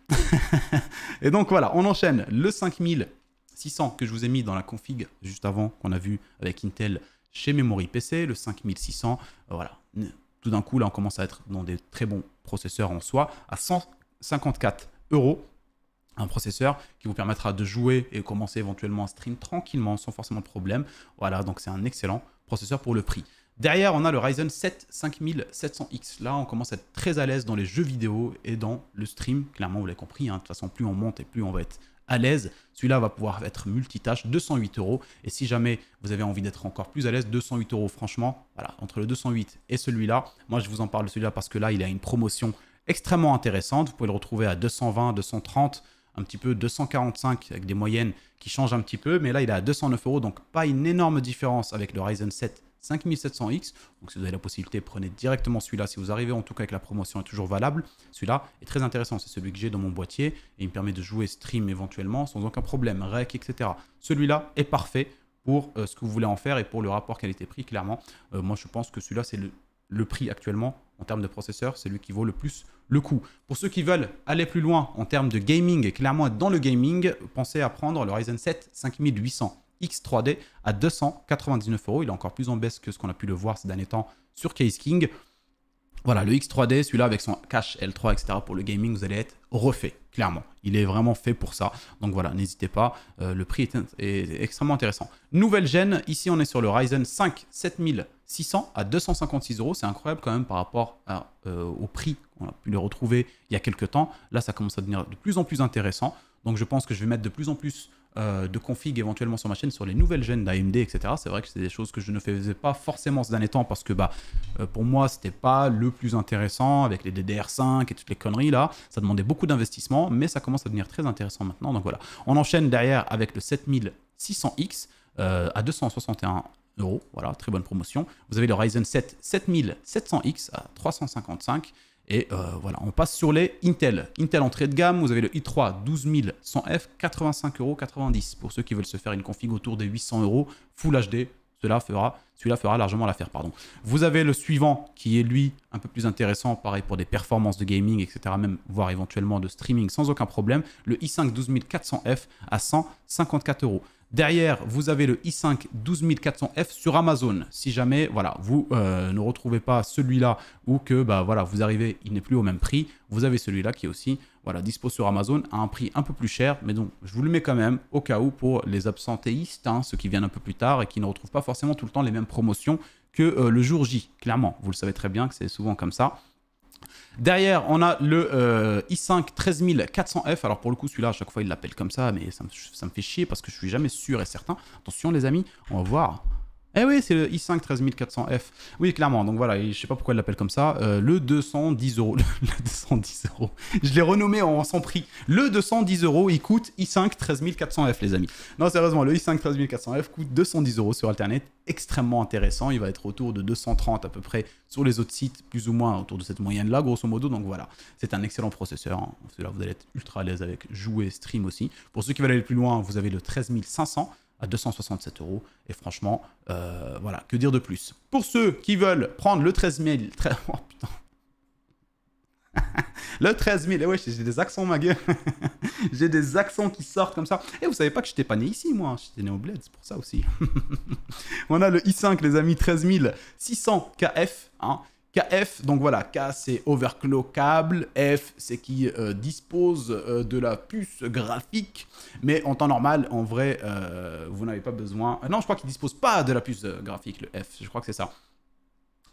Et donc, voilà, on enchaîne le 5600 que je vous ai mis dans la config juste avant, qu'on a vu avec Intel chez Memory PC. Le 5600, voilà. Tout d'un coup, là, on commence à être dans des très bons processeurs en soi, à 154 €. Un processeur qui vous permettra de jouer et commencer éventuellement un stream tranquillement, sans forcément de problème. Voilà, donc c'est un excellent processeur pour le prix. Derrière, on a le Ryzen 7 5700X. Là, on commence à être très à l'aise dans les jeux vidéo et dans le stream. Clairement, vous l'avez compris, hein. De toute façon, plus on monte et plus on va être à l'aise. Celui-là va pouvoir être multitâche, 208 €. Et si jamais vous avez envie d'être encore plus à l'aise, 208 €, franchement, voilà, entre le 208 et celui-là, moi, je vous en parle de celui-là parce que là, il a une promotion extrêmement intéressante. Vous pouvez le retrouver à 220, 230, un petit peu 245 avec des moyennes qui changent un petit peu, mais là il est à 209 €, donc pas une énorme différence avec le Ryzen 7 5700X. Donc si vous avez la possibilité, prenez directement celui-là. Si vous arrivez en tout cas avec la promotion est toujours valable, celui-là est très intéressant. C'est celui que j'ai dans mon boîtier et il me permet de jouer stream éventuellement sans aucun problème, rec, etc. Celui-là est parfait pour ce que vous voulez en faire et pour le rapport qualité-prix, clairement. Moi je pense que celui-là c'est le prix actuellement en termes de processeur, c'est lui qui vaut le plus le coup. Pour ceux qui veulent aller plus loin en termes de gaming et clairement être dans le gaming, pensez à prendre le Ryzen 7 5800 X3D à 299 €. Il est encore plus en baisse que ce qu'on a pu le voir ces derniers temps sur Case King. Voilà, le X3D, celui-là avec son cache L3, etc. pour le gaming, vous allez être refait, clairement. Il est vraiment fait pour ça. Donc voilà, n'hésitez pas. Le prix est extrêmement intéressant. Nouvelle gêne, ici on est sur le Ryzen 5 7600 à 256 €. C'est incroyable quand même par rapport au prix qu'on a pu le retrouver il y a quelques temps. Là, ça commence à devenir de plus en plus intéressant. Donc je pense que je vais mettre de plus en plus de config éventuellement sur ma chaîne sur les nouvelles gènes d'AMD, etc. C'est vrai que c'est des choses que je ne faisais pas forcément ces derniers temps parce que pour moi, c'était pas le plus intéressant avec les DDR5 et toutes les conneries là. Ça demandait beaucoup d'investissement, mais ça commence à devenir très intéressant maintenant. Donc voilà, on enchaîne derrière avec le 7600X à 261 €. Voilà, très bonne promotion. Vous avez le Ryzen 7 7700X à 355 €. Et voilà, on passe sur les Intel. Intel entrée de gamme, vous avez le i3 12100F, 85,90 € pour ceux qui veulent se faire une config autour des 800 € Full HD. Celui-là fera largement l'affaire, pardon. Vous avez le suivant qui est lui un peu plus intéressant, pareil pour des performances de gaming, etc. Même voire éventuellement de streaming sans aucun problème. Le i5 12400F à 154 €. Derrière, vous avez le i5 12400F sur Amazon. Si jamais voilà, vous ne retrouvez pas celui-là ou que voilà, vous arrivez, il n'est plus au même prix, vous avez celui-là qui est aussi voilà, dispo sur Amazon à un prix un peu plus cher. Mais donc, je vous le mets quand même au cas où pour les absentéistes, hein, ceux qui viennent un peu plus tard et qui ne retrouvent pas forcément tout le temps les mêmes promotions que le jour J. Clairement, vous le savez très bien que c'est souvent comme ça. Derrière, on a le i5 13400F. Alors pour le coup, celui-là, à chaque fois, il l'appelle comme ça, mais ça me fait chier parce que je suis jamais sûr et certain. Attention les amis, on va voir. Eh oui, c'est le i5 13400F. Oui, clairement. Donc voilà, je sais pas pourquoi il l'appelle comme ça. Le 210 €. Le 210 €. Je l'ai renommé en sans prix. Le 210 €, il coûte i5 13400F, les amis. Non, sérieusement, le i5 13400F coûte 210 € sur Alternet. Extrêmement intéressant. Il va être autour de 230 à peu près sur les autres sites, plus ou moins autour de cette moyenne-là, grosso modo. Donc voilà, c'est un excellent processeur. Hein. Là, vous allez être ultra à l'aise avec jouer, stream aussi. Pour ceux qui veulent aller plus loin, vous avez le 13500 à 267 €. Et franchement, voilà, que dire de plus. Pour ceux qui veulent prendre le 13000... Oh putain. Le 13 000, et ouais, j'ai des accents, ma gueule. J'ai des accents qui sortent comme ça. Et vous savez pas que je n'étais pas né ici, moi. J'étais né au bled, c'est pour ça aussi. On a le i5, les amis, 13 600 KF. Hein. KF, donc voilà, K c'est overclockable, F c'est qui dispose de la puce graphique, mais en temps normal, en vrai, vous n'avez pas besoin... non, je crois qu'il ne dispose pas de la puce graphique, le F, je crois que c'est ça.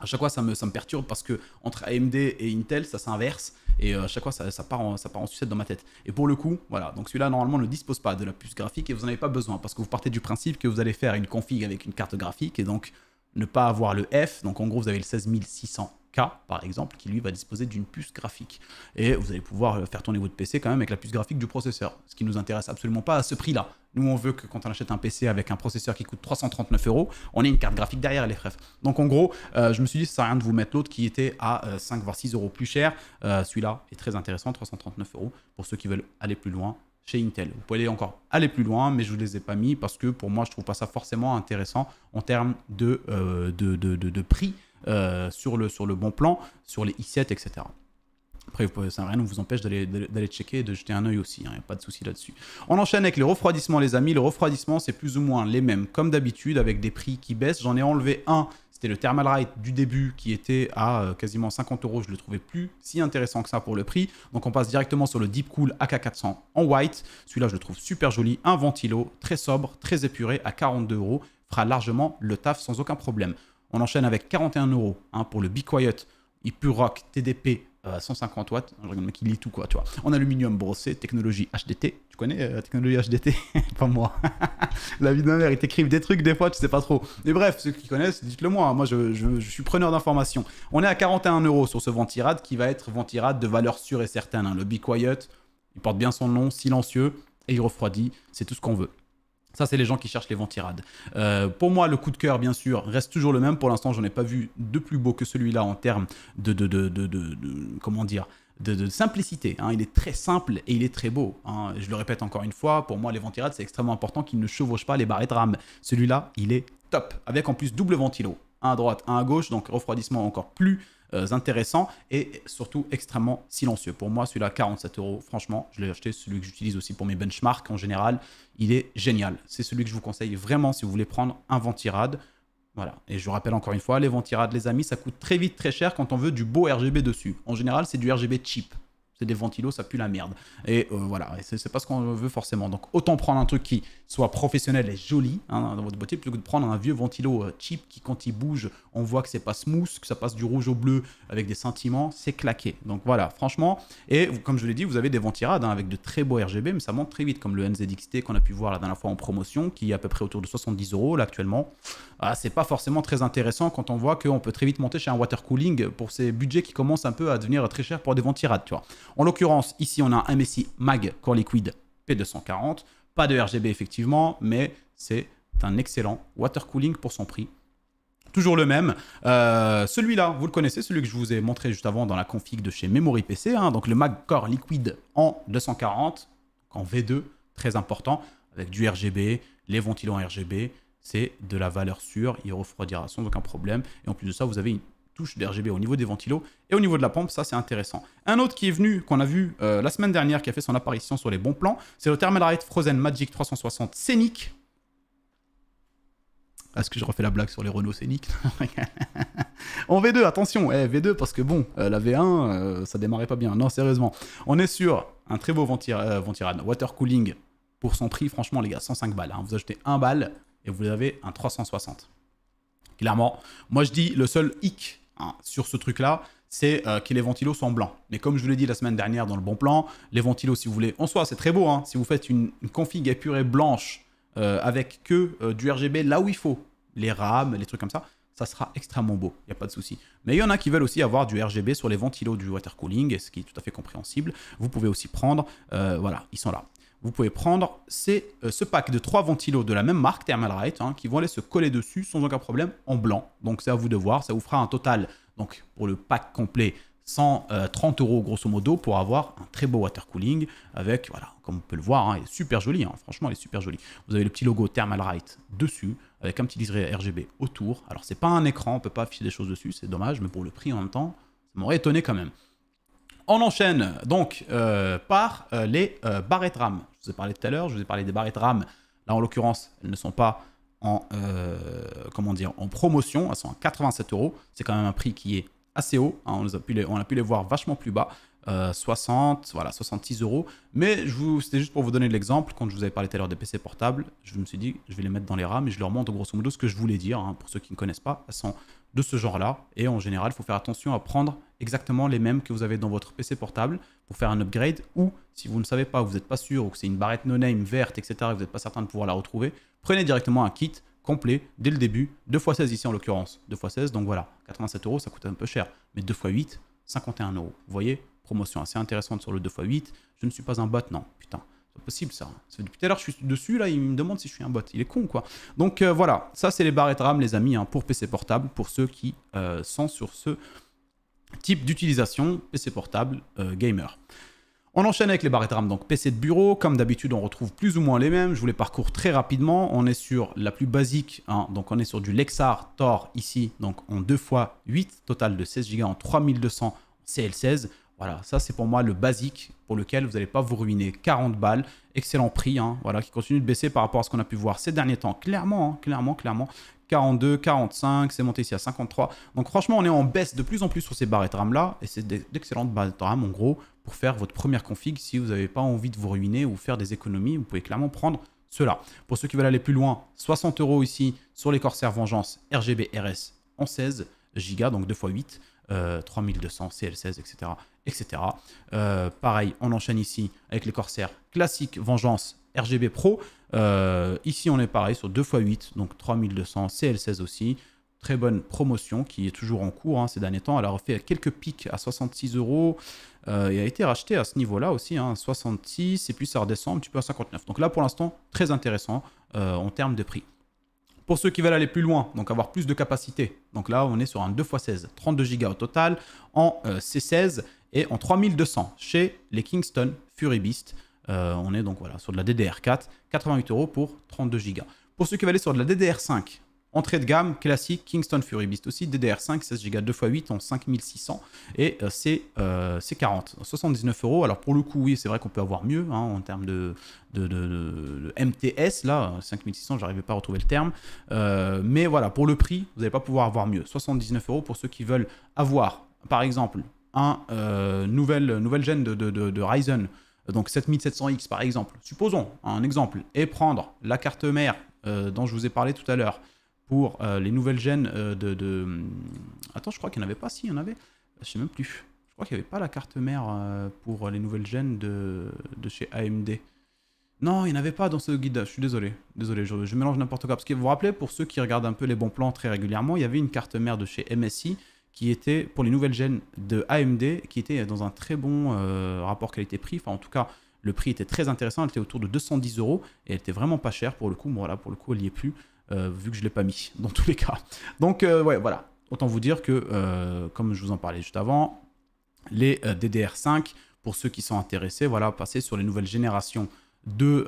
À chaque fois, ça me perturbe parce que entre AMD et Intel, ça s'inverse. Et à chaque fois, ça part en sucette dans ma tête. Et pour le coup, voilà. Donc celui-là, normalement, ne dispose pas de la puce graphique et vous n'en avez pas besoin parce que vous partez du principe que vous allez faire une config avec une carte graphique et donc ne pas avoir le F. Donc en gros, vous avez le 16600K, par exemple, qui lui va disposer d'une puce graphique. Et vous allez pouvoir faire tourner votre PC quand même avec la puce graphique du processeur. Ce qui ne nous intéresse absolument pas à ce prix-là. Nous, on veut que quand on achète un PC avec un processeur qui coûte 339 €, on ait une carte graphique derrière les frères. Donc en gros, je me suis dit, ça sert à rien de vous mettre l'autre qui était à 5 voire 6 € plus cher. Celui-là est très intéressant, 339 € pour ceux qui veulent aller plus loin chez Intel. Vous pouvez encore aller plus loin, mais je ne vous les ai pas mis parce que pour moi, je ne trouve pas ça forcément intéressant en termes de prix sur le bon plan, sur les i7, etc. Après, ça rien ne vous empêche d'aller checker et de jeter un œil aussi, il n'y a pas de souci là-dessus. On enchaîne avec les refroidissements, les amis. Le refroidissement, c'est plus ou moins les mêmes, comme d'habitude, avec des prix qui baissent. J'en ai enlevé un, c'était le Thermalright du début, qui était à quasiment 50 €. Je ne le trouvais plus si intéressant que ça pour le prix. Donc on passe directement sur le Deepcool AK400 en white. Celui-là, je le trouve super joli. Un ventilo, très sobre, très épuré, à 42 €. Fera largement le taf sans aucun problème. On enchaîne avec 41 € hein, pour le Be Quiet Rock TDP 150 watts. Je regarde le mec, il lit tout quoi, tu vois. En aluminium brossé, technologie HDT. Tu connais la technologie HDT? Pas moi. La vie de ma mère, ils t'écrivent des trucs des fois, tu sais pas trop. Mais bref, ceux qui connaissent, dites-le moi. Hein. Moi, je suis preneur d'informations. On est à 41 € sur ce Ventirad qui va être Ventirad de valeur sûre et certaine. Hein. Le Be Quiet, il porte bien son nom, silencieux et il refroidit. C'est tout ce qu'on veut. Ça, c'est les gens qui cherchent les ventirades. Pour moi, le coup de cœur, bien sûr, reste toujours le même. Pour l'instant, j'en ai pas vu de plus beau que celui-là en termes comment dire, de simplicité. Hein. Il est très simple et il est très beau. Hein. Je le répète encore une fois, pour moi, les ventirades, c'est extrêmement important qu'ils ne chevauchent pas les barrettes de RAM. Celui-là, il est top. Avec en plus double ventilo. Un à droite, un à gauche, donc refroidissement encore plus intéressant et surtout extrêmement silencieux. Pour moi, celui-là, 47 €, franchement, je l'ai acheté, celui que j'utilise aussi pour mes benchmarks en général, il est génial. C'est celui que je vous conseille vraiment si vous voulez prendre un ventirad. Voilà, et je vous rappelle encore une fois, les ventirades, les amis, ça coûte très vite très cher quand on veut du beau RGB dessus. En général, c'est du RGB cheap. C'est des ventilos, ça pue la merde. Et voilà, et c'est pas ce qu'on veut forcément. Donc autant prendre un truc qui soit professionnel et joli hein, dans votre boîtier, plutôt que de prendre un vieux ventilo cheap qui, quand il bouge, on voit que c'est pas smooth, que ça passe du rouge au bleu avec des scintillements, c'est claqué. Donc voilà, franchement. Et comme je l'ai dit, vous avez des ventirades hein, avec de très beaux RGB, mais ça monte très vite, comme le NZXT qu'on a pu voir la dernière fois en promotion, qui est à peu près autour de 70 € là actuellement. Ah, c'est pas forcément très intéressant quand on voit qu'on peut très vite monter chez un water cooling pour ces budgets qui commencent un peu à devenir très chers pour des ventirades, tu vois. En l'occurrence, ici, on a un MSI Mag Core Liquid P240. Pas de RGB, effectivement, mais c'est un excellent water cooling pour son prix. Toujours le même. Celui-là, vous le connaissez, celui que je vous ai montré juste avant dans la config de chez Memory PC. Hein, donc le Mag Core Liquid en 240, en V2, très important, avec du RGB, les ventilos en RGB. C'est de la valeur sûre, il refroidira sans aucun problème. Et en plus de ça, vous avez une touche d'RGB au niveau des ventilos et au niveau de la pompe, ça c'est intéressant. Un autre qui est venu, qu'on a vu la semaine dernière, qui a fait son apparition sur les bons plans, c'est le Thermalright Frozen Magic 360 Scenic. Est-ce que je refais la blague sur les Renault Scenic? En V2, attention, V2 parce que bon, la V1, ça démarrait pas bien. Non, sérieusement. On est sur un très beau ventirad, water cooling pour son prix, franchement les gars, 105 balles. Hein. Vous achetez 1 balle et vous avez un 360. Clairement, moi je dis le seul hic hein, sur ce truc-là, c'est que les ventilos sont blancs. Mais comme je vous l'ai dit la semaine dernière dans le bon plan, les ventilos, si vous voulez, en soi, c'est très beau. Hein, si vous faites une config épurée blanche avec que du RGB là où il faut, les RAM, les trucs comme ça sera extrêmement beau, il n'y a pas de souci. Mais il y en a qui veulent aussi avoir du RGB sur les ventilos du water cooling, ce qui est tout à fait compréhensible. Vous pouvez aussi prendre, voilà, ils sont là. Vous pouvez prendre ce pack de 3 ventilos de la même marque, Thermalright, hein, qui vont aller se coller dessus sans aucun problème en blanc. Donc c'est à vous de voir, ça vous fera un total, donc pour le pack complet, 130 € grosso modo pour avoir un très beau water cooling avec, voilà, comme on peut le voir, hein, il est super joli, hein, franchement il est super joli. Vous avez le petit logo Thermalright dessus, avec un petit liseré RGB autour. Alors c'est pas un écran, on peut pas afficher des choses dessus, c'est dommage, mais pour le prix en même temps, ça m'aurait étonné quand même. On enchaîne donc par les barrettes RAM. Je vous ai parlé tout à l'heure, je vous ai parlé des barrettes RAM. Là, en l'occurrence, elles ne sont pas en, comment dire, en promotion, elles sont à 87 euros. C'est quand même un prix qui est assez haut, hein. On a pu les voir vachement plus bas, 60, voilà, 66 euros. Mais c'était juste pour vous donner l'exemple. Quand je vous avais parlé tout à l'heure des PC portables, je me suis dit, je vais les mettre dans les RAM et je leur montre grosso modo ce que je voulais dire, hein. Pour ceux qui ne connaissent pas, elles sont de ce genre-là. Et en général, il faut faire attention à prendre exactement les mêmes que vous avez dans votre PC portable pour faire un upgrade. Ou si vous ne savez pas, vous n'êtes pas sûr, ou que c'est une barrette no-name verte, etc., et vous n'êtes pas certain de pouvoir la retrouver, prenez directement un kit complet dès le début, 2x16 ici en l'occurrence, 2x16, donc voilà, 87 euros, ça coûte un peu cher, mais 2x8, 51 euros. Vous voyez, promotion assez intéressante sur le 2x8. Je ne suis pas un bot, non, putain. C'est pas possible ça. Depuis tout à l'heure, je suis dessus, là, il me demande si je suis un bot. Il est con, quoi. Donc voilà, ça, c'est les barrettes RAM, les amis, hein, pour PC portable, pour ceux qui sont sur ce type d'utilisation, PC portable, gamer. On enchaîne avec les barrettes RAM, donc PC de bureau. Comme d'habitude, on retrouve plus ou moins les mêmes. Je vous les parcours très rapidement. On est sur la plus basique, hein, donc on est sur du Lexar Thor ici, donc en 2x8, total de 16 Go en 3200 CL16. Voilà, ça c'est pour moi le basique pour lequel vous n'allez pas vous ruiner. 40 balles, excellent prix, hein, voilà, qui continue de baisser par rapport à ce qu'on a pu voir ces derniers temps. Clairement, hein, clairement. 42, 45, c'est monté ici à 53. Donc franchement, on est en baisse de plus en plus sur ces barrettes RAM là. Et c'est d'excellentes barrettes RAM en gros pour faire votre première config. Si vous n'avez pas envie de vous ruiner ou faire des économies, vous pouvez clairement prendre cela. Pour ceux qui veulent aller plus loin, 60 euros ici sur les Corsair Vengeance RGB RS en 16 Go, donc 2x8. 3200 CL16, etc. etc. Pareil, on enchaîne ici avec les Corsair classiques Vengeance RGB Pro. Ici, on est pareil sur 2x8, donc 3200 CL16 aussi. Très bonne promotion qui est toujours en cours, hein, ces derniers temps. Elle a refait quelques pics à 66 euros. Et a été racheté à ce niveau-là aussi, hein, 66, et puis ça redescend un petit peu à 59. Donc là, pour l'instant, très intéressant en termes de prix. Pour ceux qui veulent aller plus loin, donc avoir plus de capacité, donc là on est sur un 2x16, 32 Go au total, en C16 et en 3200 chez les Kingston Fury Beast. On est donc voilà sur de la DDR4, 88 euros pour 32 Go. Pour ceux qui veulent aller sur de la DDR5, entrée de gamme classique, Kingston Fury Beast aussi, DDR5, 16 Go 2x8 en 5600 et c'est 40, 79 euros. Alors pour le coup, oui, c'est vrai qu'on peut avoir mieux, hein, en termes de MTS, là, 5600, j'arrivais pas à retrouver le terme. Mais voilà, pour le prix, vous n'allez pas pouvoir avoir mieux. 79 euros pour ceux qui veulent avoir, par exemple, un nouvelle gène de Ryzen, donc 7700X par exemple, supposons un exemple, et prendre la carte mère dont je vous ai parlé tout à l'heure, pour les nouvelles gènes Attends, je crois qu'il n'y en avait pas. Si, il y en avait. Je sais même plus. Je crois qu'il n'y avait pas la carte mère pour les nouvelles gènes de chez AMD. Non, il n'y en avait pas dans ce guide. Je suis désolé. Désolé, je mélange n'importe quoi. Parce que vous vous rappelez, pour ceux qui regardent un peu les bons plans très régulièrement, il y avait une carte mère de chez MSI qui était pour les nouvelles gènes de AMD, qui était dans un très bon rapport qualité-prix. Enfin, en tout cas, le prix était très intéressant. Elle était autour de 210 euros et elle était vraiment pas chère pour le coup. Bon, voilà, pour le coup, elle n'y est plus. Vu que je ne l'ai pas mis, dans tous les cas. Donc, ouais, voilà. Autant vous dire que, comme je vous en parlais juste avant, les DDR5, pour ceux qui sont intéressés, voilà, passer sur les nouvelles générations de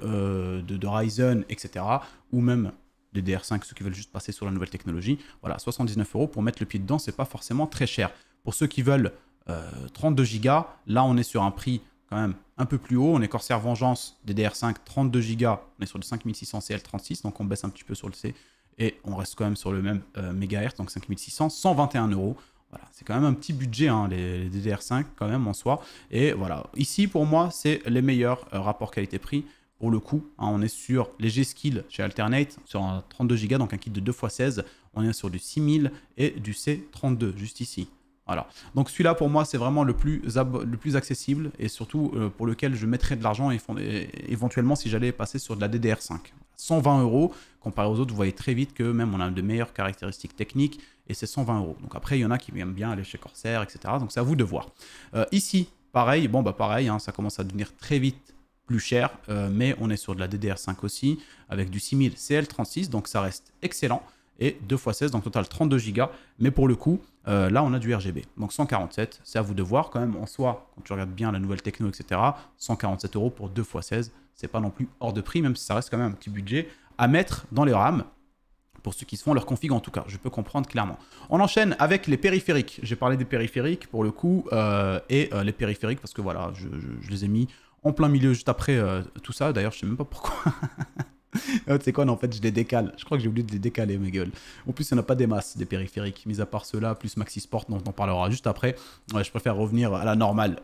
Ryzen, etc. Ou même DDR5, ceux qui veulent juste passer sur la nouvelle technologie. Voilà, 79 euros pour mettre le pied dedans, c'est pas forcément très cher. Pour ceux qui veulent 32 Go, là, on est sur un prix quand même un peu plus haut. On est Corsair Vengeance DDR5 32 Go, on est sur le 5600 CL36, donc on baisse un petit peu sur le C et on reste quand même sur le même mégahertz, donc 5600, 121 euros. Voilà, c'est quand même un petit budget, hein, les DDR5 quand même en soi. Et voilà, ici pour moi c'est les meilleurs rapports qualité-prix. Pour le coup, hein, on est sur les G-Skill chez Alternate, sur un 32 Go, donc un kit de 2x16, on est sur du 6000 et du C32, juste ici. Voilà. Donc celui-là pour moi c'est vraiment le plus accessible et surtout pour lequel je mettrais de l'argent éventuellement si j'allais passer sur de la DDR5. 120 euros, comparé aux autres vous voyez très vite que même on a de meilleures caractéristiques techniques et c'est 120 euros. Donc après il y en a qui aiment bien aller chez Corsair, etc. Donc c'est à vous de voir. Ici pareil, bon bah pareil, hein, ça commence à devenir très vite plus cher, mais on est sur de la DDR5 aussi avec du 6000 CL36, donc ça reste excellent. Et 2x16, donc total 32 Go. Mais pour le coup, là, on a du RGB. Donc 147, c'est à vous de voir quand même en soi, quand tu regardes bien la nouvelle techno, etc. 147 euros pour 2x16, c'est pas non plus hors de prix, même si ça reste quand même un petit budget à mettre dans les RAM Pour ceux qui se font leur config en tout cas, je peux comprendre clairement. On enchaîne avec les périphériques. J'ai parlé des périphériques pour le coup, les périphériques parce que voilà, je les ai mis en plein milieu juste après tout ça. D'ailleurs, je sais même pas pourquoi. Tu sais quoi, non, en fait, je les décale. Je crois que j'ai oublié de les décaler, mes gueules. En plus, il n'y en a pas des masses, des périphériques. Mis à part ceux-là, plus Maxi Sport, dont on parlera juste après. Ouais, je préfère revenir à la normale.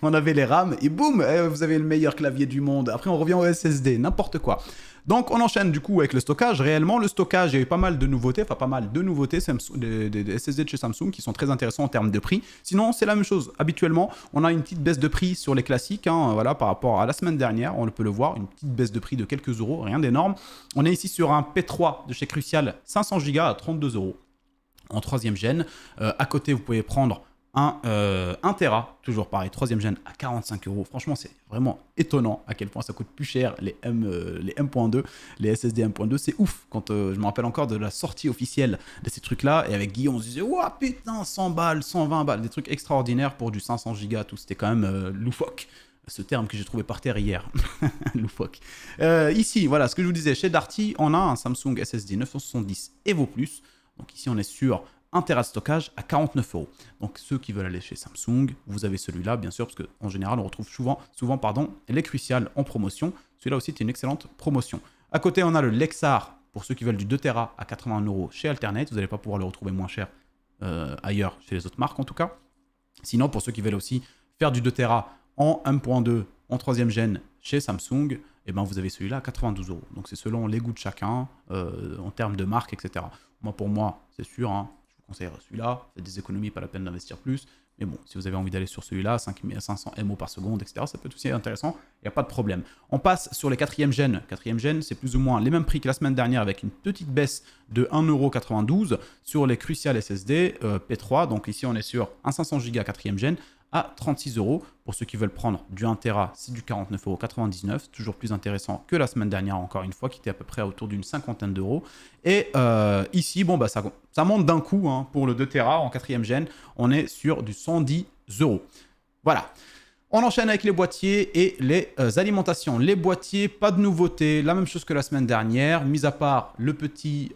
On avait les RAM, et boum, vous avez le meilleur clavier du monde. Après, on revient au SSD, n'importe quoi. Donc, on enchaîne du coup avec le stockage. Réellement, le stockage, il y a eu pas mal de nouveautés, des SSD de chez Samsung qui sont très intéressants en termes de prix. Sinon, c'est la même chose. Habituellement, on a une petite baisse de prix sur les classiques, voilà, par rapport à la semaine dernière. On peut le voir, une petite baisse de prix de quelques euros, rien d'énorme. On est ici sur un P3 de chez Crucial, 500 Go à 32 euros en 3e gène. À côté, vous pouvez prendre un Tera, toujours pareil, 3e gène à 45 euros. Franchement, c'est vraiment étonnant à quel point ça coûte plus cher les M.2, les SSD M.2. C'est ouf. Quand je me rappelle encore de la sortie officielle de ces trucs-là, et avec Guillaume, on se disait, ouah putain, 100 balles, 120 balles, des trucs extraordinaires pour du 500 Go, tout. C'était quand même loufoque. Ce terme que j'ai trouvé par terre hier. Loufoque. Ici, voilà, ce que je vous disais, chez Darty, on a un Samsung SSD 970 Evo Plus. Donc ici, on est sur 1 Tera de stockage à 49 euros. Donc ceux qui veulent aller chez Samsung, vous avez celui-là, bien sûr, parce qu'en général, on retrouve souvent les Crucial en promotion. Celui-là aussi est une excellente promotion. À côté, on a le Lexar, pour ceux qui veulent du 2 Tera à 81 euros chez Alternate. Vous n'allez pas pouvoir le retrouver moins cher ailleurs, chez les autres marques en tout cas. Sinon, pour ceux qui veulent aussi faire du 2 Tera en 1.2 en 3e gène chez Samsung, eh ben vous avez celui-là à 92 euros. Donc c'est selon les goûts de chacun, en termes de marque, etc. Pour moi, c'est sûr, je vous conseille celui-là. Faites des économies, pas la peine d'investir plus. Mais bon, si vous avez envie d'aller sur celui-là, 500 MO par seconde, etc., ça peut être aussi intéressant, il n'y a pas de problème. On passe sur les 4e gènes. 4e gène, c'est plus ou moins les mêmes prix que la semaine dernière avec une petite baisse de 1,92 € sur les Crucial SSD P3. Donc ici, on est sur un 500 Go à 4e gène à 36 euros. Pour ceux qui veulent prendre du 1 Tera, c'est du 49,99 €, toujours plus intéressant que la semaine dernière, encore une fois, qui était à peu près autour d'une cinquantaine d'euros. Et ici, bon, ça monte d'un coup pour le 2 Tera en 4e gène, on est sur du 110 €. Voilà. On enchaîne avec les boîtiers et les alimentations. Les boîtiers, pas de nouveauté, la même chose que la semaine dernière, mis à part le petit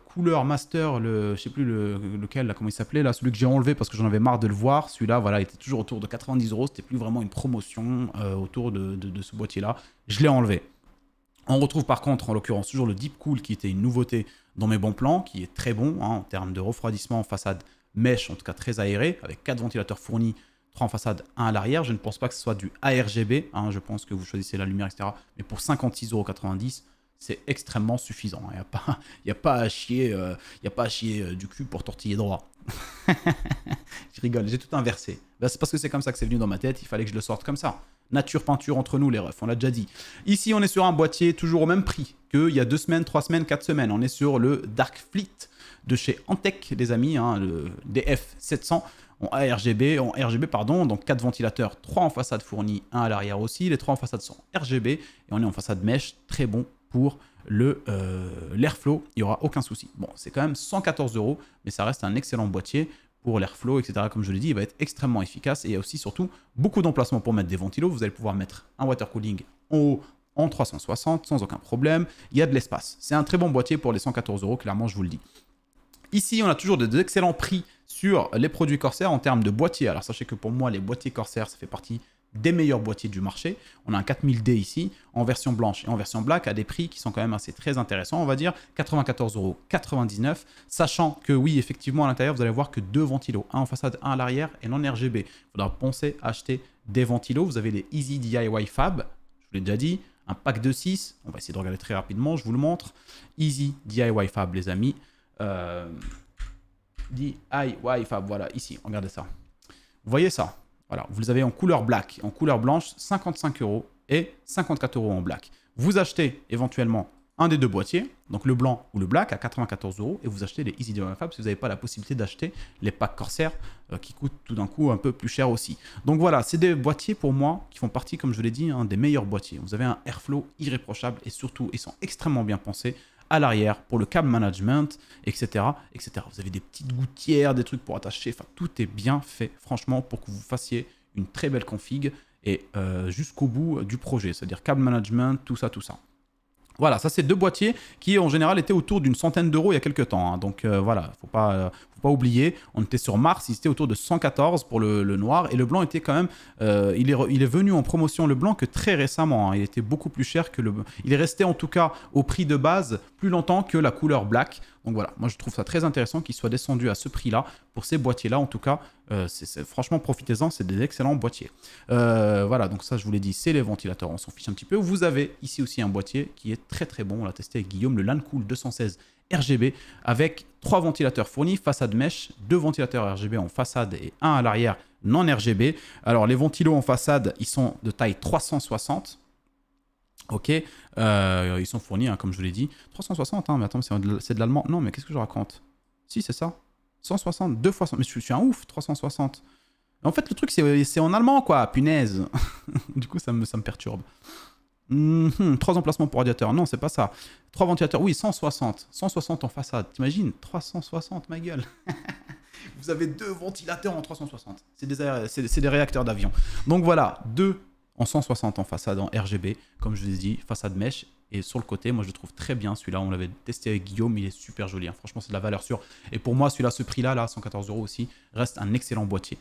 Cooler Master, je sais plus lequel, là, comment il s'appelait, là, celui que j'ai enlevé parce que j'en avais marre de le voir. Celui-là, voilà, il était toujours autour de 90 €, c'était plus vraiment une promotion autour de ce boîtier-là. Je l'ai enlevé. On retrouve par contre, en l'occurrence, toujours le Deep Cool qui était une nouveauté dans mes bons plans, qui est très bon en termes de refroidissement en façade mèche, en tout cas très aéré, avec 4 ventilateurs fournis, 3 en façade, 1 à l'arrière. Je ne pense pas que ce soit du ARGB, je pense que vous choisissez la lumière, etc. Mais pour 56,90 €, c'est extrêmement suffisant. Il n'y a pas à chier, du cul pour tortiller droit. Je rigole, j'ai tout inversé. C'est parce que c'est comme ça que c'est venu dans ma tête, il fallait que je le sorte comme ça. Nature peinture entre nous les refs, on l'a déjà dit. Ici, on est sur un boîtier toujours au même prix qu'il y a 2 semaines, 3 semaines, 4 semaines. On est sur le Dark Fleet de chez Antec, les amis, le DF700 en RGB, donc 4 ventilateurs, 3 en façade fournie, 1 à l'arrière aussi. Les 3 en façade sont RGB et on est en façade mèche, très bon pour l'airflow, il n'y aura aucun souci. Bon, c'est quand même 114 €, mais ça reste un excellent boîtier pour l'airflow, etc. Comme je l'ai dit, il va être extrêmement efficace et il y a aussi surtout beaucoup d'emplacements pour mettre des ventilos. Vous allez pouvoir mettre un water cooling en haut en 360 sans aucun problème. Il y a de l'espace. C'est un très bon boîtier pour les 114 €, clairement, je vous le dis. Ici, on a toujours d'excellents prix sur les produits Corsair en termes de boîtiers. Alors, sachez que pour moi, les boîtiers Corsair, ça fait partie des meilleurs boîtiers du marché. On a un 4000D ici, en version blanche et en version black, à des prix qui sont quand même assez très intéressants, on va dire 94,99 €, sachant que oui, effectivement, à l'intérieur, vous allez voir que 2 ventilos, un en façade, un à l'arrière et non RGB. Il faudra penser à acheter des ventilos. Vous avez les Easy DIY Fab, je vous l'ai déjà dit, un pack de 6, on va essayer de regarder très rapidement, je vous le montre. Easy DIY Fab, les amis. DIY Fab, voilà, ici, regardez ça. Vous voyez ça? Voilà, vous les avez en couleur black, en couleur blanche, 55 € et 54 € en black. Vous achetez éventuellement un des deux boîtiers, donc le blanc ou le black à 94 € et vous achetez les Easy DIY Fab si vous n'avez pas la possibilité d'acheter les packs Corsair qui coûtent tout d'un coup un peu plus cher aussi. Donc voilà, c'est des boîtiers pour moi qui font partie, comme je l'ai dit, des meilleurs boîtiers. Vous avez un airflow irréprochable et surtout, ils sont extrêmement bien pensés à l'arrière pour le câble management, etc., etc. Vous avez des petites gouttières, des trucs pour attacher, enfin tout est bien fait franchement pour que vous fassiez une très belle config et jusqu'au bout du projet, c'est-à-dire câble management, tout ça, tout ça. Voilà, ça c'est deux boîtiers qui en général étaient autour d'une centaine d'euros il y a quelques temps, hein. Donc voilà, faut pas oublier, on était sur Mars, il était autour de 114 pour le noir, et le blanc était quand même, il est venu en promotion le blanc que très récemment, hein. Il était beaucoup plus cher que il est resté en tout cas au prix de base plus longtemps que la couleur black. Donc voilà, moi je trouve ça très intéressant qu'il soit descendu à ce prix-là, pour ces boîtiers-là en tout cas, franchement profitez-en, c'est des excellents boîtiers. Voilà, donc ça je vous l'ai dit, c'est les ventilateurs, on s'en fiche un petit peu. Vous avez ici aussi un boîtier qui est très très bon, on l'a testé avec Guillaume, le Lancool 216 RGB, avec 3 ventilateurs fournis, façade mèche, 2 ventilateurs RGB en façade et 1 à l'arrière non RGB. Alors les ventilos en façade, ils sont de taille 360. Ok, ils sont fournis, hein, comme je vous l'ai dit. 360, hein, mais attends, c'est de l'allemand. Non, mais qu'est-ce que je raconte? Si, c'est ça. 160, 2 fois 100. Mais je suis un ouf, 360. En fait, le truc, c'est en allemand, quoi. Punaise. Du coup, ça me perturbe. 3 emplacements pour radiateur. Non, c'est pas ça. 3 ventilateurs. Oui, 160. 160 en façade. T'imagines? 360, ma gueule. Vous avez 2 ventilateurs en 360. C'est des réacteurs d'avion. Donc voilà, 2 en 160 en façade en RGB, comme je vous ai dit, façade mèche. Et sur le côté, moi je le trouve très bien. Celui-là, on l'avait testé avec Guillaume, il est super joli, hein. Franchement, c'est de la valeur sûre. Et pour moi, celui-là, ce prix-là, là, 114 € aussi, reste un excellent boîtier.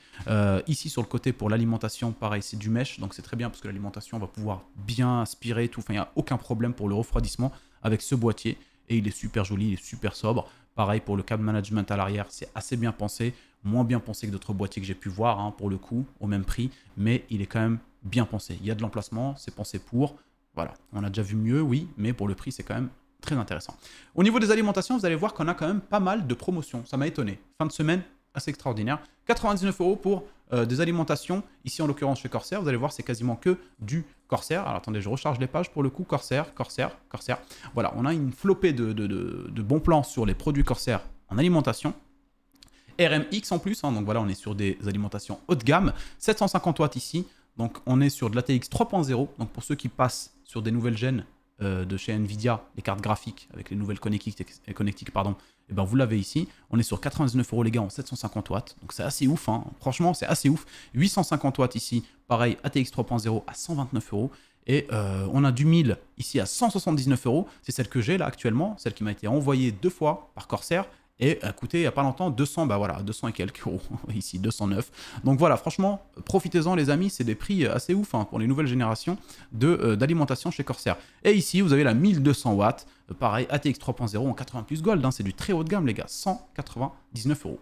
Ici, sur le côté, pour l'alimentation, pareil, c'est du mesh. Donc c'est très bien parce que l'alimentation va pouvoir bien aspirer tout. Enfin, il n'y a aucun problème pour le refroidissement avec ce boîtier. Et il est super joli, il est super sobre. Pareil pour le câble management à l'arrière, c'est assez bien pensé. Moins bien pensé que d'autres boîtiers que j'ai pu voir, hein, pour le coup, au même prix. Mais il est quand même bien pensé. Il y a de l'emplacement, c'est pensé pour. Voilà, on a déjà vu mieux, oui, mais pour le prix, c'est quand même très intéressant. Au niveau des alimentations, vous allez voir qu'on a quand même pas mal de promotions. Ça m'a étonné. Fin de semaine, assez extraordinaire. 99 € pour des alimentations. Ici, en l'occurrence, chez Corsair, vous allez voir, c'est quasiment que du Corsair. Alors, attendez, je recharge les pages pour le coup. Corsair. Voilà, on a une flopée de bons plans sur les produits Corsair en alimentation. RMX en plus, hein, donc voilà, on est sur des alimentations haut de gamme. 750 watts ici. Donc on est sur de l'ATX 3.0, donc pour ceux qui passent sur des nouvelles gènes de chez Nvidia, les cartes graphiques avec les nouvelles connectiques, pardon, et ben vous l'avez ici. On est sur 99 € les gars en 750 watts, donc c'est assez ouf, hein. Franchement c'est assez ouf. 850 watts ici, pareil, ATX 3.0 à 129 €. Et on a du 1000 ici à 179 €, c'est celle que j'ai là actuellement, celle qui m'a été envoyée 2 fois par Corsair. Et a coûté il n'y a pas longtemps 200, bah voilà, 200 et quelques euros, ici 209. Donc voilà, franchement, profitez-en les amis, c'est des prix assez ouf, hein, pour les nouvelles générations d'alimentation chez Corsair. Et ici, vous avez la 1200 watts, pareil, ATX 3.0 en 80 plus Gold, hein, c'est du très haut de gamme les gars, 199 €.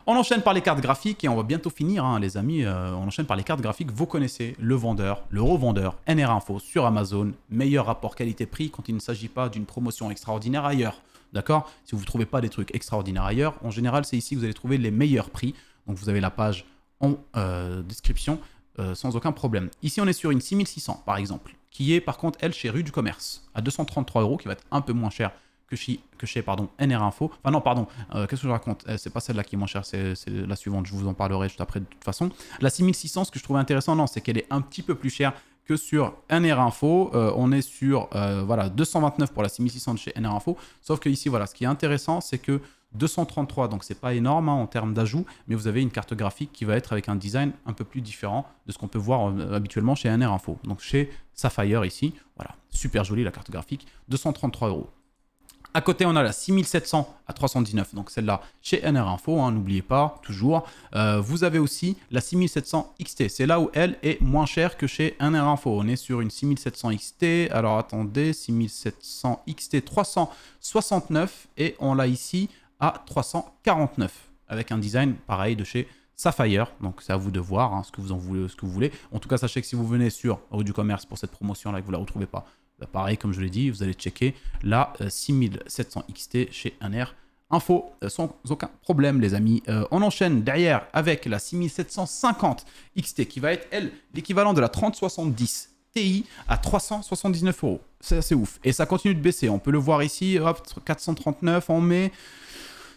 On enchaîne par les cartes graphiques et on va bientôt finir, hein, les amis. On enchaîne par les cartes graphiques. Vous connaissez le vendeur, le revendeur, NR Info sur Amazon. Meilleur rapport qualité-prix quand il ne s'agit pas d'une promotion extraordinaire ailleurs. D'accord? Si vous ne trouvez pas des trucs extraordinaires ailleurs, en général, c'est ici que vous allez trouver les meilleurs prix. Donc vous avez la page en description sans aucun problème. Ici, on est sur une 6600 par exemple, qui est par contre, elle, chez Rue du Commerce, à 233 €, qui va être un peu moins cher que chez NR Info. Enfin non, pardon, qu'est-ce que je raconte? C'est pas celle-là qui est moins chère, c'est la suivante, je vous en parlerai juste après de toute façon. La 6600, ce que je trouvais intéressant, non, c'est qu'elle est un petit peu plus chère que sur NR Info. On est sur voilà, 229 pour la 6600 de chez NR Info, sauf que ici, voilà, ce qui est intéressant, c'est que 233, donc c'est pas énorme, hein, en termes d'ajout, mais vous avez une carte graphique qui va être avec un design un peu plus différent de ce qu'on peut voir habituellement chez NR Info. Donc chez Sapphire ici, voilà, super jolie la carte graphique, 233 €. À côté, on a la 6700 à 319, donc celle-là chez NR Info, hein, n'oubliez pas, toujours. Vous avez aussi la 6700 XT, c'est là où elle est moins chère que chez NR Info. On est sur une 6700 XT, alors attendez, 6700 XT 369 et on l'a ici à 349, avec un design pareil de chez Sapphire, donc c'est à vous de voir, hein, ce que vous voulez. En tout cas, sachez que si vous venez sur Rue du Commerce pour cette promotion-là et que vous ne la retrouvez pas, bah pareil, comme je l'ai dit, vous allez checker la 6700 XT chez NR Info sans aucun problème, les amis. On enchaîne derrière avec la 6750 XT qui va être, elle, l'équivalent de la 3070 Ti à 379 €. C'est assez ouf. Et ça continue de baisser. On peut le voir ici, hop, 439 en mai.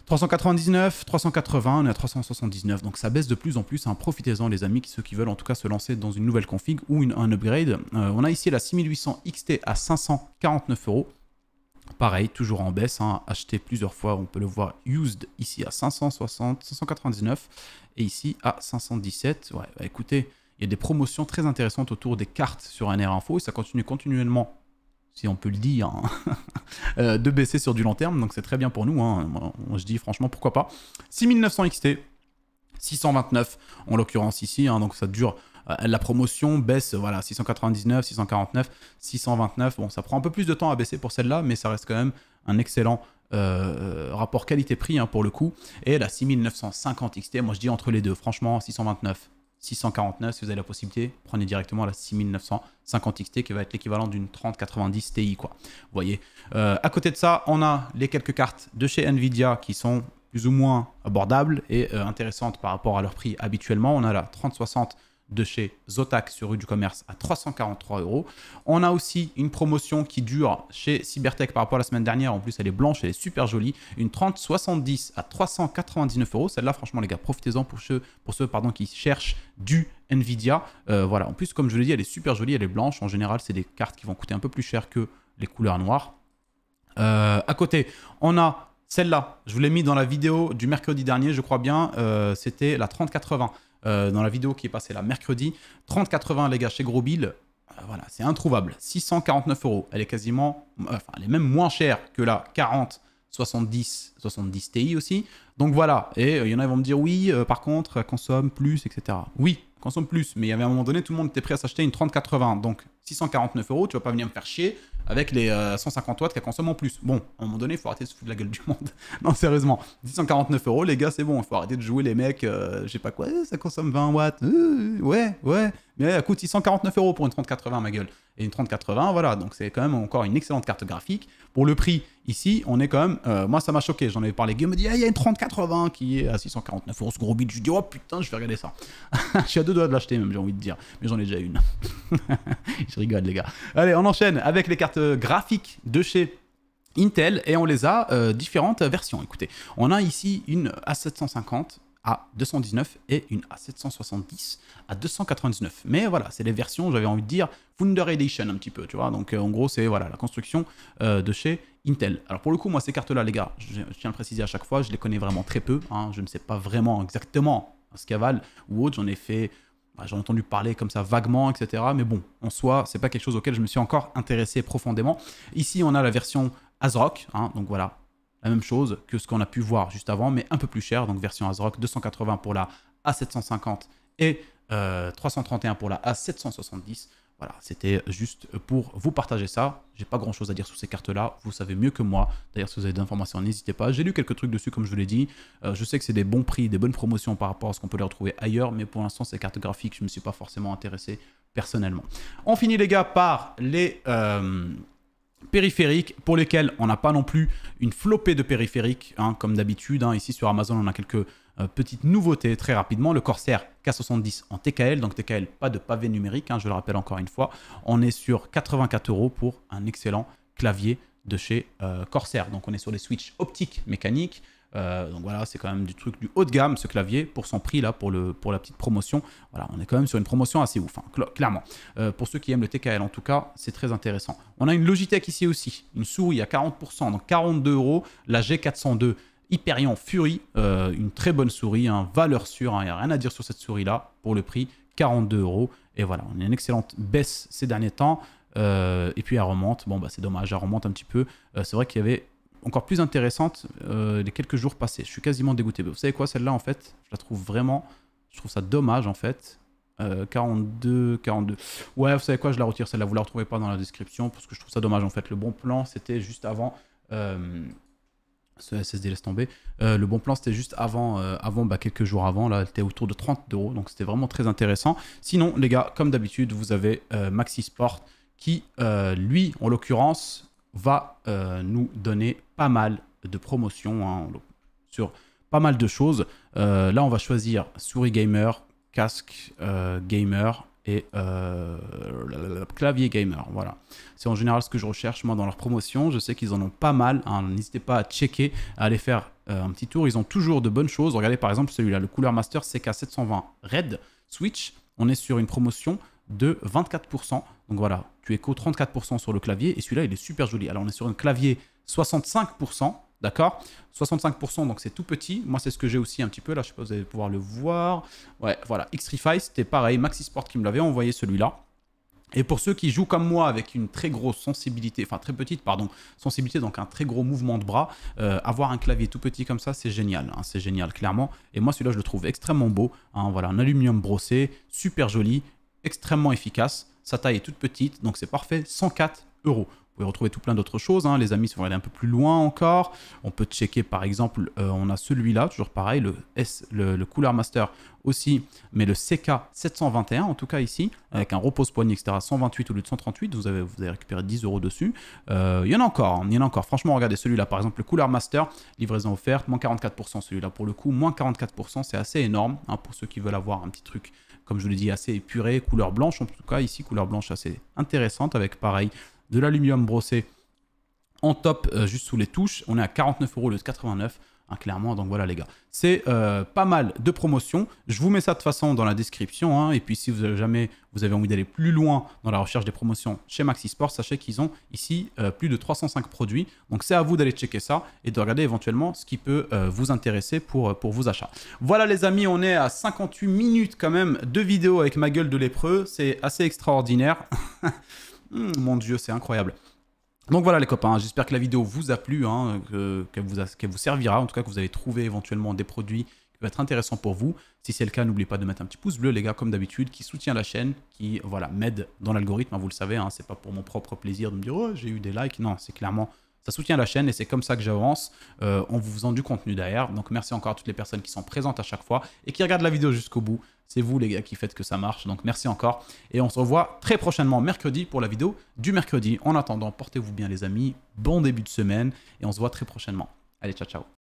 399, 380, on est à 379, donc ça baisse de plus en plus, hein. Profitez-en les amis, ceux qui veulent en tout cas se lancer dans une nouvelle config ou un upgrade. On a ici la 6800 XT à 549 €, pareil, toujours en baisse, hein. Acheté plusieurs fois, on peut le voir used ici à 560, 599 et ici à 517. Ouais, bah écoutez, il y a des promotions très intéressantes autour des cartes sur NR Info et ça continue continuellement si on peut le dire, hein, de baisser sur du long terme. Donc c'est très bien pour nous. Hein. Moi, je dis franchement, pourquoi pas. 6900 XT, 629 en l'occurrence ici. Hein, donc ça dure. La promotion baisse, voilà, 699, 649, 629. Bon, ça prend un peu plus de temps à baisser pour celle-là, mais ça reste quand même un excellent rapport qualité-prix hein, pour le coup. Et la 6950 XT, moi je dis entre les deux, franchement, 629, 649, si vous avez la possibilité, prenez directement la 6950 XT qui va être l'équivalent d'une 3090 Ti, quoi. Vous voyez. À côté de ça, on a les quelques cartes de chez Nvidia qui sont plus ou moins abordables et intéressantes par rapport à leur prix habituellement. On a la 3060 de chez Zotac sur rue du Commerce à 343 €. On a aussi une promotion qui dure chez Cybertech par rapport à la semaine dernière. En plus, elle est blanche, elle est super jolie. Une 3070 à 399 €. Celle-là, franchement, les gars, profitez-en pour ceux qui cherchent du Nvidia. Voilà. En plus, comme je l'ai dit, elle est super jolie, elle est blanche. En général, c'est des cartes qui vont coûter un peu plus cher que les couleurs noires. À côté, on a celle-là. Je vous l'ai mis dans la vidéo du mercredi dernier, je crois bien. C'était la 3080. Dans la vidéo qui est passée là mercredi. 3080 les gars chez Gros Bill, voilà, c'est introuvable. 649 €. Elle est quasiment, enfin, elle est même moins chère que la 4070 Ti aussi. Donc voilà, et il y en a qui vont me dire oui, par contre, elle consomme plus, etc. Oui, elle consomme plus, mais il y avait un moment donné, tout le monde était prêt à s'acheter une 3080. Donc 649 €, tu vas pas venir me faire chier avec les 150 watts qu'elle consomme en plus. Bon, à un moment donné, il faut arrêter de se foutre de la gueule du monde. Non, sérieusement, 649 €, les gars, c'est bon. Il faut arrêter de jouer les mecs, je sais pas quoi, ça consomme 20 watts. Ouais, mais elle coûte 649 € pour une 3080, ma gueule. Et une 3080, voilà, donc c'est quand même encore une excellente carte graphique. Pour le prix, ici, on est quand même... moi, ça m'a choqué. J'en avais parlé. Guillaume me dit, ah, il y a une 3080 qui est à 649 €, ce Gros Bill. Je dis, oh putain, je vais regarder ça. Je suis à deux doigts de l'acheter, même, j'ai envie de dire. Mais j'en ai déjà une. Je rigole, les gars. Allez, on enchaîne avec les cartes graphiques de chez Intel et on les a différentes versions. Écoutez, on a ici une A750 à 219 et une A770 à 299. Mais voilà, c'est les versions, j'avais envie de dire, Founder Edition un petit peu, tu vois. Donc en gros, c'est voilà, la construction de chez Intel. Alors pour le coup, moi, ces cartes-là, les gars, je tiens à le préciser à chaque fois, je les connais vraiment très peu. Hein, je ne sais pas vraiment exactement ce qu'elles valent ou autre. J'en ai fait... J'en ai entendu parler comme ça vaguement, etc. Mais bon, en soi, c'est pas quelque chose auquel je me suis encore intéressé profondément. Ici, on a la version ASRock. Hein, donc voilà, la même chose que ce qu'on a pu voir juste avant, mais un peu plus cher. Donc version ASRock, 280 pour la A750 et 331 pour la A770. Voilà, c'était juste pour vous partager ça. J'ai pas grand chose à dire sur ces cartes-là. Vous savez mieux que moi. D'ailleurs, si vous avez des informations, n'hésitez pas. J'ai lu quelques trucs dessus, comme je vous l'ai dit. Je sais que c'est des bons prix, des bonnes promotions par rapport à ce qu'on peut les retrouver ailleurs. Mais pour l'instant, ces cartes graphiques, je ne me suis pas forcément intéressé personnellement. On finit, les gars, par les... périphériques pour lesquels on n'a pas non plus une flopée de périphériques hein, comme d'habitude. Hein. Ici sur Amazon, on a quelques petites nouveautés très rapidement. Le Corsair K70 en TKL, donc TKL, pas de pavé numérique, hein, je le rappelle encore une fois. On est sur 84 € pour un excellent clavier de chez Corsair. Donc on est sur des switches optiques mécaniques. Donc voilà, c'est quand même du truc du haut de gamme ce clavier pour son prix là, pour la petite promotion. Voilà, on est quand même sur une promotion assez ouf, hein, clairement. Pour ceux qui aiment le TKL en tout cas, c'est très intéressant. On a une Logitech ici aussi, une souris à 40%, donc 42 €, la G402 Hyperion Fury, une très bonne souris, hein, valeur sûre, il n'y a rien à dire sur cette souris là, pour le prix, 42 €. Et voilà, on a une excellente baisse ces derniers temps. Et puis elle remonte, bon bah c'est dommage, elle remonte un petit peu. C'est vrai qu'il y avait encore plus intéressante les quelques jours passés. Je suis quasiment dégoûté. Vous savez quoi, celle-là, en fait, je la trouve vraiment... Je trouve ça dommage, en fait. 42. Ouais, vous savez quoi, je la retire, celle-là. Vous la retrouvez pas dans la description, parce que je trouve ça dommage, en fait. Le bon plan, c'était juste avant... ce SSD, laisse tomber. Le bon plan, c'était juste avant, quelques jours avant. Là, elle était autour de 30 €, donc c'était vraiment très intéressant. Sinon, les gars, comme d'habitude, vous avez Maxi Sport qui, lui, en l'occurrence... va nous donner pas mal de promotions hein, sur pas mal de choses. Là, on va choisir souris gamer, casque gamer et clavier gamer. Voilà. C'est en général ce que je recherche moi dans leurs promotions. Je sais qu'ils en ont pas mal. Hein. N'hésitez pas à checker, à aller faire un petit tour. Ils ont toujours de bonnes choses. Regardez par exemple celui-là, le Cooler Master CK720 Red Switch. On est sur une promotion de 24%. Donc voilà, tu es qu'au 34% sur le clavier et celui-là, il est super joli. Alors, on est sur un clavier 65%, d'accord? 65%, donc c'est tout petit. Moi, c'est ce que j'ai aussi un petit peu. Là, je sais pas si vous allez pouvoir le voir. Ouais, voilà, Xtrify, c'était pareil. Maxi Sport qui me l'avait envoyé celui-là. Et pour ceux qui jouent comme moi avec une très grosse sensibilité, enfin très petite, pardon, sensibilité, donc un très gros mouvement de bras, avoir un clavier tout petit comme ça, c'est génial, hein, c'est génial, clairement. Et moi, celui-là, je le trouve extrêmement beau, hein, voilà, en aluminium brossé, super joli, extrêmement efficace. Sa taille est toute petite, donc c'est parfait, 104 euros. Vous pouvez retrouver tout plein d'autres choses, hein, les amis, si vous regardez un peu plus loin encore. On peut checker, par exemple, on a celui-là, toujours pareil, le Cooler Master aussi, mais le CK721, en tout cas ici, avec un repose-poignet, etc., 128 au lieu de 138, vous avez récupéré 10 euros dessus. Il y en a encore, il y en a encore. Franchement, regardez celui-là, par exemple, le Cooler Master, livraison offerte, moins 44%, celui-là, pour le coup, moins 44%, c'est assez énorme, hein, pour ceux qui veulent avoir un petit truc, comme je vous l'ai dit, assez épuré, couleur blanche, en tout cas, ici, couleur blanche assez intéressante, avec, pareil, de l'aluminium brossé en top, juste sous les touches. On est à 49 euros au lieu de 89, hein, clairement. Donc voilà les gars, c'est pas mal de promotions. Je vous mets ça de toute façon dans la description, hein. Et puis si jamais vous avez envie d'aller plus loin dans la recherche des promotions chez Maxi Sport, sachez qu'ils ont ici plus de 305 produits. Donc c'est à vous d'aller checker ça et de regarder éventuellement ce qui peut vous intéresser pour vos achats. Voilà les amis, on est à 58 minutes quand même de vidéo avec ma gueule de lépreux. C'est assez extraordinaire. Mon Dieu, c'est incroyable. Donc voilà les copains, j'espère que la vidéo vous a plu, hein, qu'elle vous servira, en tout cas que vous avez trouvé éventuellement des produits qui peuvent être intéressants pour vous. Si c'est le cas, n'oubliez pas de mettre un petit pouce bleu les gars, comme d'habitude, qui soutient la chaîne, qui voilà, m'aide dans l'algorithme, hein, vous le savez, hein, c'est pas pour mon propre plaisir de me dire « Oh, j'ai eu des likes », non, c'est clairement... Ça soutient la chaîne et c'est comme ça que j'avance en vous faisant du contenu derrière. Donc merci encore à toutes les personnes qui sont présentes à chaque fois et qui regardent la vidéo jusqu'au bout. C'est vous les gars qui faites que ça marche. Donc merci encore. Et on se revoit très prochainement mercredi pour la vidéo du mercredi. En attendant, portez-vous bien les amis. Bon début de semaine et on se voit très prochainement. Allez, ciao ciao.